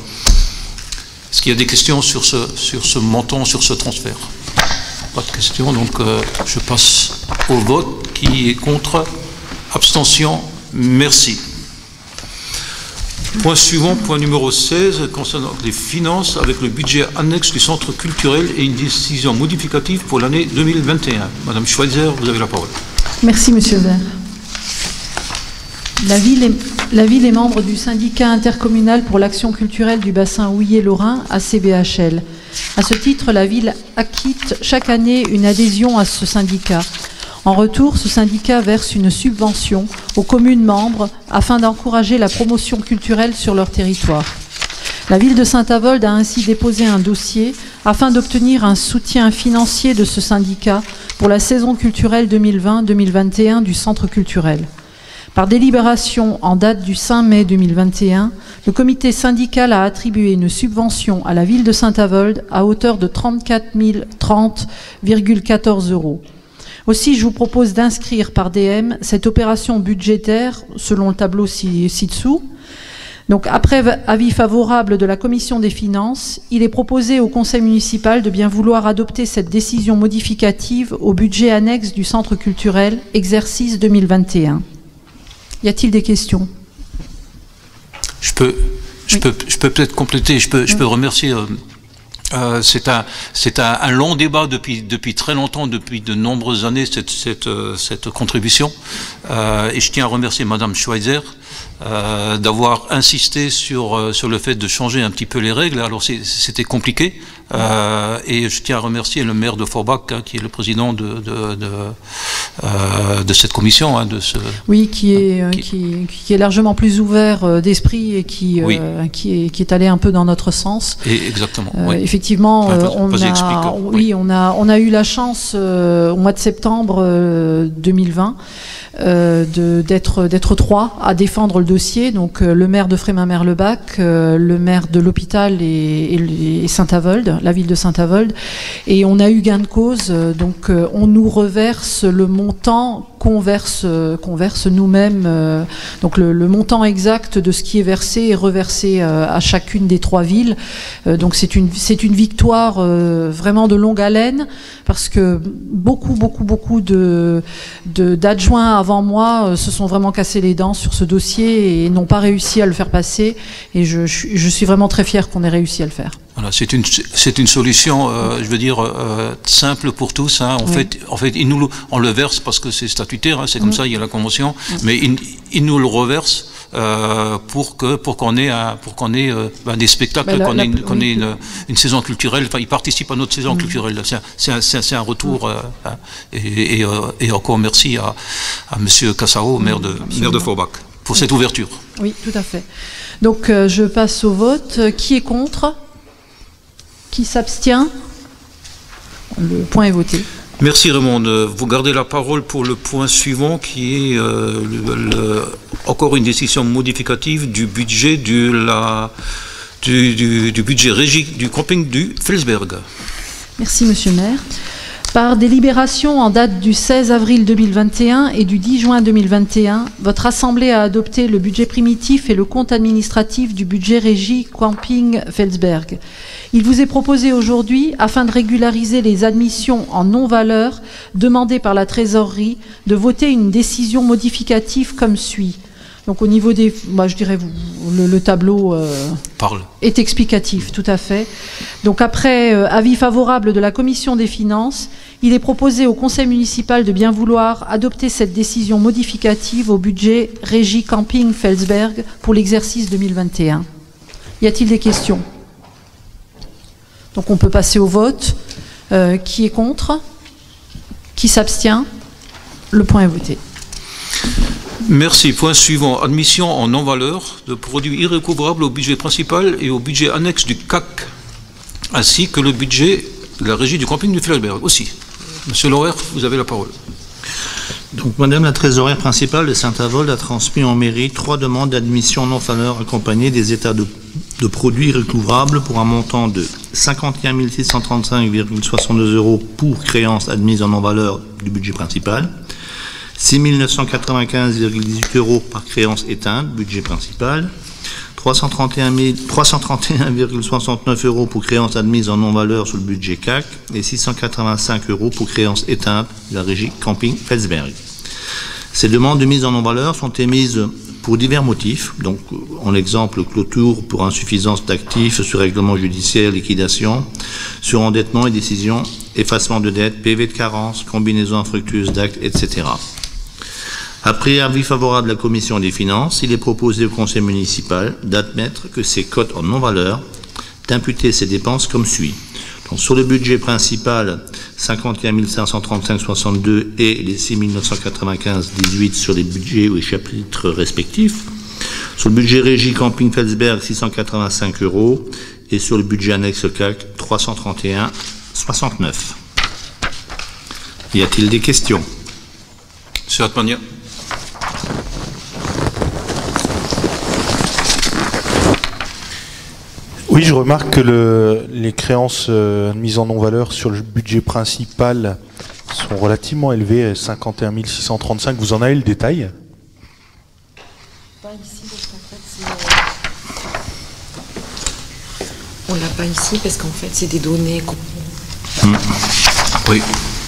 Est-ce qu'il y a des questions sur ce montant, sur ce transfert? Pas de questions, donc je passe au vote. Qui est contre? Abstention? Merci. Point suivant, point numéro 16, concernant les finances avec le budget annexe du centre culturel et une décision modificative pour l'année 2021. Madame Schweitzer, vous avez la parole. Merci, Monsieur le maire. La ville est membre du syndicat intercommunal pour l'action culturelle du bassin Houillé-Lorrain, ACBHL. À ce titre, la ville acquitte chaque année une adhésion à ce syndicat. En retour, ce syndicat verse une subvention aux communes membres afin d'encourager la promotion culturelle sur leur territoire. La ville de Saint-Avold a ainsi déposé un dossier afin d'obtenir un soutien financier de ce syndicat pour la saison culturelle 2020-2021 du centre culturel. Par délibération en date du 5 mai 2021, le comité syndical a attribué une subvention à la ville de Saint-Avold à hauteur de 34 030,14 €. Aussi, je vous propose d'inscrire par DM cette opération budgétaire selon le tableau ci-dessous. Donc, après avis favorable de la Commission des finances, il est proposé au Conseil municipal de bien vouloir adopter cette décision modificative au budget annexe du Centre culturel, exercice 2021. Y a-t-il des questions? Je peux peut-être compléter, je peux remercier... c'est un long débat depuis très longtemps, depuis de nombreuses années, cette contribution. Et je tiens à remercier Madame Schweitzer d'avoir insisté sur le fait de changer un petit peu les règles. Alors c'était compliqué. Et je tiens à remercier le maire de Forbach, qui est le président de cette commission. Oui, qui est largement plus ouvert d'esprit et qui est allé un peu dans notre sens. Et exactement. Oui. Effectivement, on a eu la chance au mois de septembre 2020 d'être trois à défendre le dossier, donc le maire de Frémin-Merlebach, le maire de l'hôpital et Saint-Avold, la ville de Saint-Avold, et on a eu gain de cause, donc on nous reverse le montant qu'on verse nous-mêmes, donc le montant exact de ce qui est versé est reversé à chacune des trois villes, donc c'est une victoire vraiment de longue haleine, parce que beaucoup d'adjoints avant moi se sont vraiment cassés les dents sur ce dossier et n'ont pas réussi à le faire passer. Et je suis vraiment très fière qu'on ait réussi à le faire. Voilà, c'est une solution, je veux dire, simple pour tous. Hein. En fait, on le verse parce que c'est statutaire, hein, c'est comme ça, il y a la convention, mais ils nous le reversent pour qu'on ait des spectacles, qu'on ait une saison culturelle. Enfin, ils participent à notre saison culturelle. C'est un retour. Et encore merci à Monsieur Cassao, maire de Forbach, pour cette ouverture. Oui, tout à fait. Donc, je passe au vote. Qui est contre ? Qui s'abstient? Le point est voté. Merci Raymond. Vous gardez la parole pour le point suivant qui est encore une décision modificative du budget du budget régie du camping du Felsberg. Merci Monsieur le maire. Par délibération en date du 16 avril 2021 et du 10 juin 2021, votre Assemblée a adopté le budget primitif et le compte administratif du budget régie camping Felsberg. Il vous est proposé aujourd'hui, afin de régulariser les admissions en non-valeur demandées par la trésorerie, de voter une décision modificative comme suit. Donc au niveau des... je dirais, le tableau est explicatif, tout à fait. Donc après avis favorable de la Commission des finances, il est proposé au Conseil municipal de bien vouloir adopter cette décision modificative au budget régie camping Felsberg pour l'exercice 2021. Y a-t-il des questions ? Donc on peut passer au vote. Qui est contre? Qui s'abstient? Le point est voté. Merci. Point suivant. Admission en non-valeur de produits irrécouvrables au budget principal et au budget annexe du CAC, ainsi que le budget de la régie du camping du Felsberg aussi. Monsieur Lauer, vous avez la parole. Donc, Madame la trésorière principale de Saint-Avold a transmis en mairie 3 demandes d'admission en non-valeur accompagnées des états de produits irrécouvrables pour un montant de 51 635,62 € pour créances admises en non-valeur du budget principal, 6 995,18 € par créance éteinte, budget principal, 331,69 € pour créances admises en non-valeur sur le budget CAC et 685 € pour créances éteintes de la régie camping Felsberg. Ces demandes de mise en non-valeur sont émises pour divers motifs, donc en exemple clôture pour insuffisance d'actifs, sur règlement judiciaire, liquidation, surendettement et décision, effacement de dette, PV de carence, combinaison infructueuse d'actes, etc. Après avis favorable de la Commission des finances, il est proposé au Conseil municipal d'admettre que ces cotes en non-valeur, d'imputer ces dépenses comme suit. Donc, sur le budget principal, 51 535,62 et les 6 995,18 sur les budgets ou les chapitres respectifs. Sur le budget régie camping Felsberg, 685 € et sur le budget annexe CAC, 331,69. Y a-t-il des questions? Monsieur Atmania. Oui, je remarque que les créances mises en non-valeur sur le budget principal sont relativement élevées, 51 635. Vous en avez le détail? Pas ici, parce qu'en fait, on l'a pas ici, parce qu'en fait, c'est des données...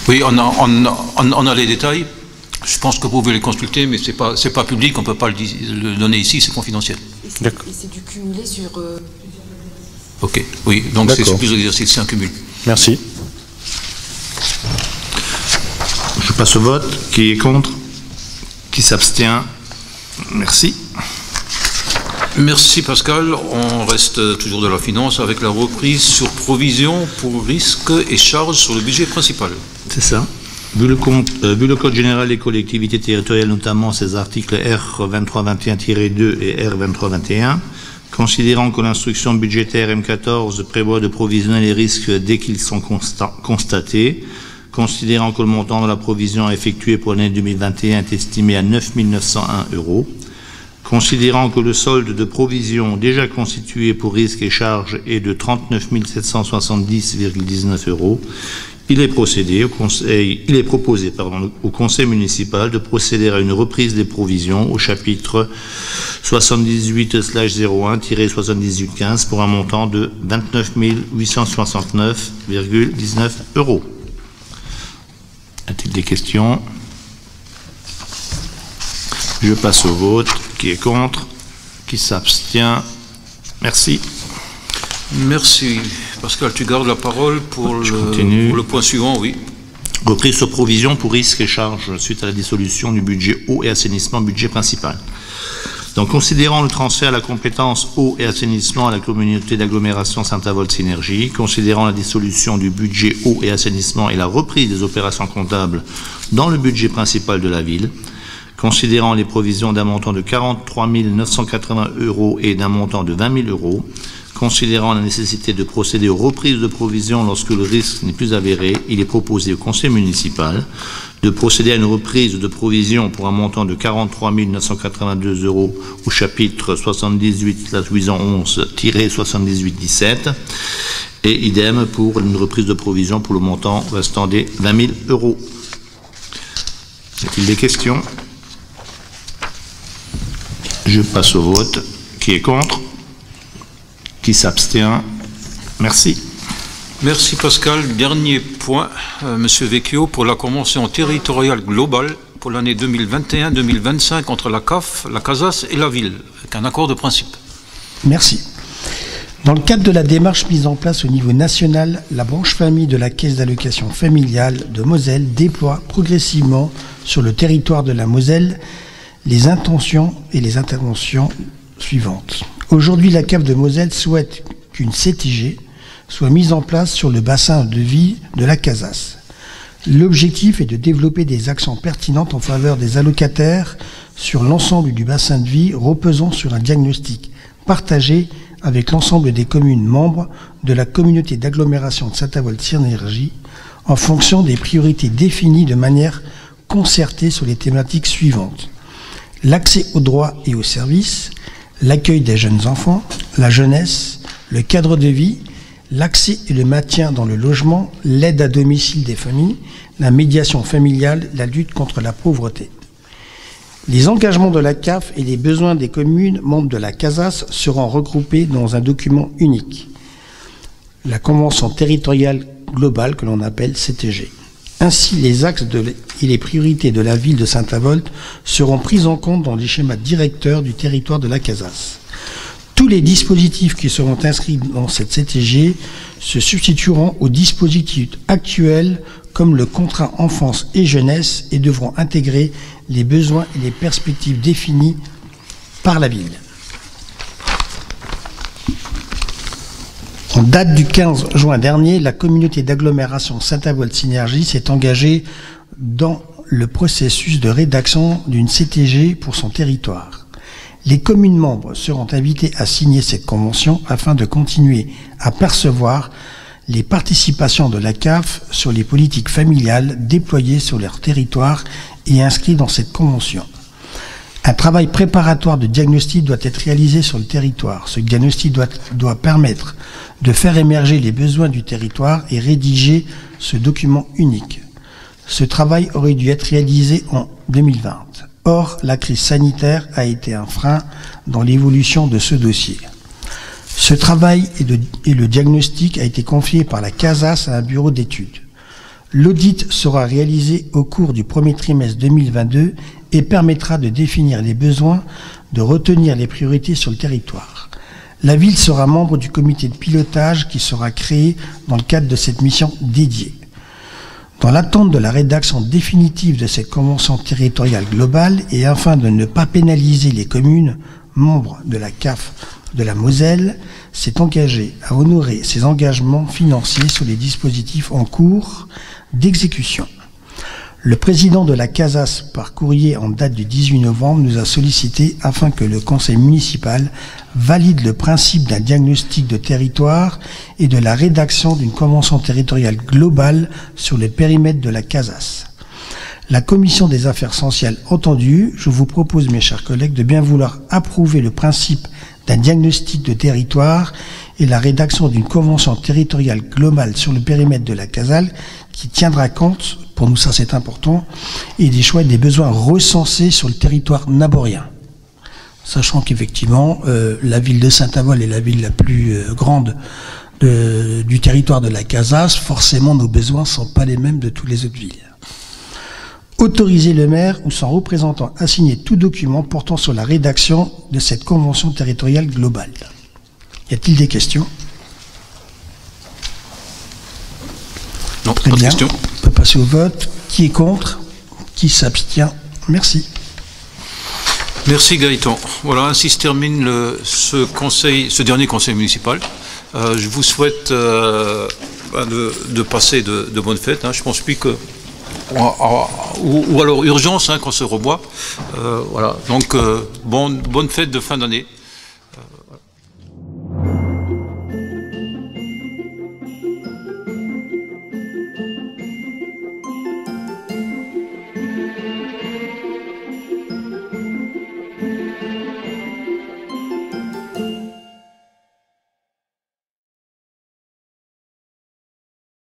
Oui, on a les détails. Je pense que vous pouvez les consulter, mais c'est pas public, on ne peut pas le donner ici, c'est confidentiel. D'accord. Et c'est du cumulé sur... Ok, oui, donc c'est sur plusieurs exercices, c'est un cumul. Merci. Je passe au vote. Qui est contre? Qui s'abstient? Merci. Merci Pascal. On reste toujours de la finance avec la reprise sur provision pour risques et charges sur le budget principal. C'est ça. Vu le Code général des collectivités territoriales, notamment ses articles R2321-2 et R2321, considérant que l'instruction budgétaire M14 prévoit de provisionner les risques dès qu'ils sont constatés, considérant que le montant de la provision effectuée pour l'année 2021 est estimé à 9 901 €, considérant que le solde de provision déjà constitué pour risques et charges est de 39 770,19 €, il est proposé au Conseil municipal de procéder à une reprise des provisions au chapitre 78/01-7815 pour un montant de 29 869,19 €. A-t-il des questions? Je passe au vote. Qui est contre? Qui s'abstient? Merci. Merci. Pascal, tu gardes la parole pour le point suivant, oui. Reprise sur provision pour risques et charges suite à la dissolution du budget eau et assainissement, budget principal. Donc, considérant le transfert de la compétence eau et assainissement à la communauté d'agglomération Saint-Avold Synergie, considérant la dissolution du budget eau et assainissement et la reprise des opérations comptables dans le budget principal de la ville, considérant les provisions d'un montant de 43 980 € et d'un montant de 20 000 €, considérant la nécessité de procéder aux reprises de provisions lorsque le risque n'est plus avéré, il est proposé au conseil municipal de procéder à une reprise de provision pour un montant de 43 982 € au chapitre 78/811-7817 et idem pour une reprise de provision pour le montant restant des 20 000 €. Y a-t-il des questions? Je passe au vote. Qui est contre? Qui s'abstient? Merci. Merci Pascal. Dernier point, Monsieur Vecchio, pour la convention territoriale globale pour l'année 2021-2025 entre la CAF, la CASAS et la ville, avec un accord de principe. Merci. Dans le cadre de la démarche mise en place au niveau national, la branche famille de la Caisse d'allocation familiale de Moselle déploie progressivement sur le territoire de la Moselle les intentions et les interventions suivantes. Aujourd'hui, la CAF de Moselle souhaite qu'une CTG soit mise en place sur le bassin de vie de la CASAS. L'objectif est de développer des actions pertinentes en faveur des allocataires sur l'ensemble du bassin de vie reposant sur un diagnostic partagé avec l'ensemble des communes membres de la communauté d'agglomération de Saint-Avold Synergie en fonction des priorités définies de manière concertée sur les thématiques suivantes: l'accès aux droits et aux services, l'accueil des jeunes enfants, la jeunesse, le cadre de vie, l'accès et le maintien dans le logement, l'aide à domicile des familles, la médiation familiale, la lutte contre la pauvreté. Les engagements de la CAF et les besoins des communes membres de la CASAS seront regroupés dans un document unique, la Convention territoriale globale que l'on appelle CTG. Ainsi, les axes et les priorités de la ville de Saint-Avold seront pris en compte dans les schémas directeurs du territoire de la CASAS. Tous les dispositifs qui seront inscrits dans cette CTG se substitueront aux dispositifs actuels comme le contrat enfance et jeunesse et devront intégrer les besoins et les perspectives définis par la ville. En date du 15 juin dernier, la communauté d'agglomération Saint-Avold Synergie s'est engagée dans le processus de rédaction d'une CTG pour son territoire. Les communes membres seront invitées à signer cette convention afin de continuer à percevoir les participations de la CAF sur les politiques familiales déployées sur leur territoire et inscrites dans cette convention. Un travail préparatoire de diagnostic doit être réalisé sur le territoire. Ce diagnostic doit permettre de faire émerger les besoins du territoire et rédiger ce document unique. Ce travail aurait dû être réalisé en 2020. Or, la crise sanitaire a été un frein dans l'évolution de ce dossier. Ce travail et le diagnostic a été confié par la CASAS à un bureau d'études. L'audit sera réalisé au cours du premier trimestre 2022 et permettra de définir les besoins, de retenir les priorités sur le territoire. La ville sera membre du comité de pilotage qui sera créé dans le cadre de cette mission dédiée. Dans l'attente de la rédaction définitive de cette convention territoriale globale et afin de ne pas pénaliser les communes membres de la CAF de la Moselle, s'est engagé à honorer ses engagements financiers sur les dispositifs en cours d'exécution. Le président de la CASAS, par courrier en date du 18 novembre, nous a sollicité afin que le conseil municipal valide le principe d'un diagnostic de territoire et de la rédaction d'une convention territoriale globale sur le périmètre de la CASAS. La commission des affaires sociales entendue, je vous propose, mes chers collègues, de bien vouloir approuver le principe d'un diagnostic de territoire et la rédaction d'une convention territoriale globale sur le périmètre de la CASAS qui tiendra compte, pour nous ça c'est important, et des choix et des besoins recensés sur le territoire naborien. Sachant qu'effectivement, la ville de Saint-Avold est la ville la plus grande du territoire de la CASAS, forcément nos besoins ne sont pas les mêmes de toutes les autres villes. Autoriser le maire ou son représentant à signer tout document portant sur la rédaction de cette convention territoriale globale. Y a-t-il des questions? Non, Très pas de bien. question. On peut passer au vote. Qui est contre? Qui s'abstient? Merci. Merci Gaëtan. Voilà, ainsi se termine ce dernier conseil municipal. Je vous souhaite de passer de bonnes fêtes. Je pense plus que... Ou alors urgence, qu'on se revoit. Voilà, donc bonne fête de fin d'année.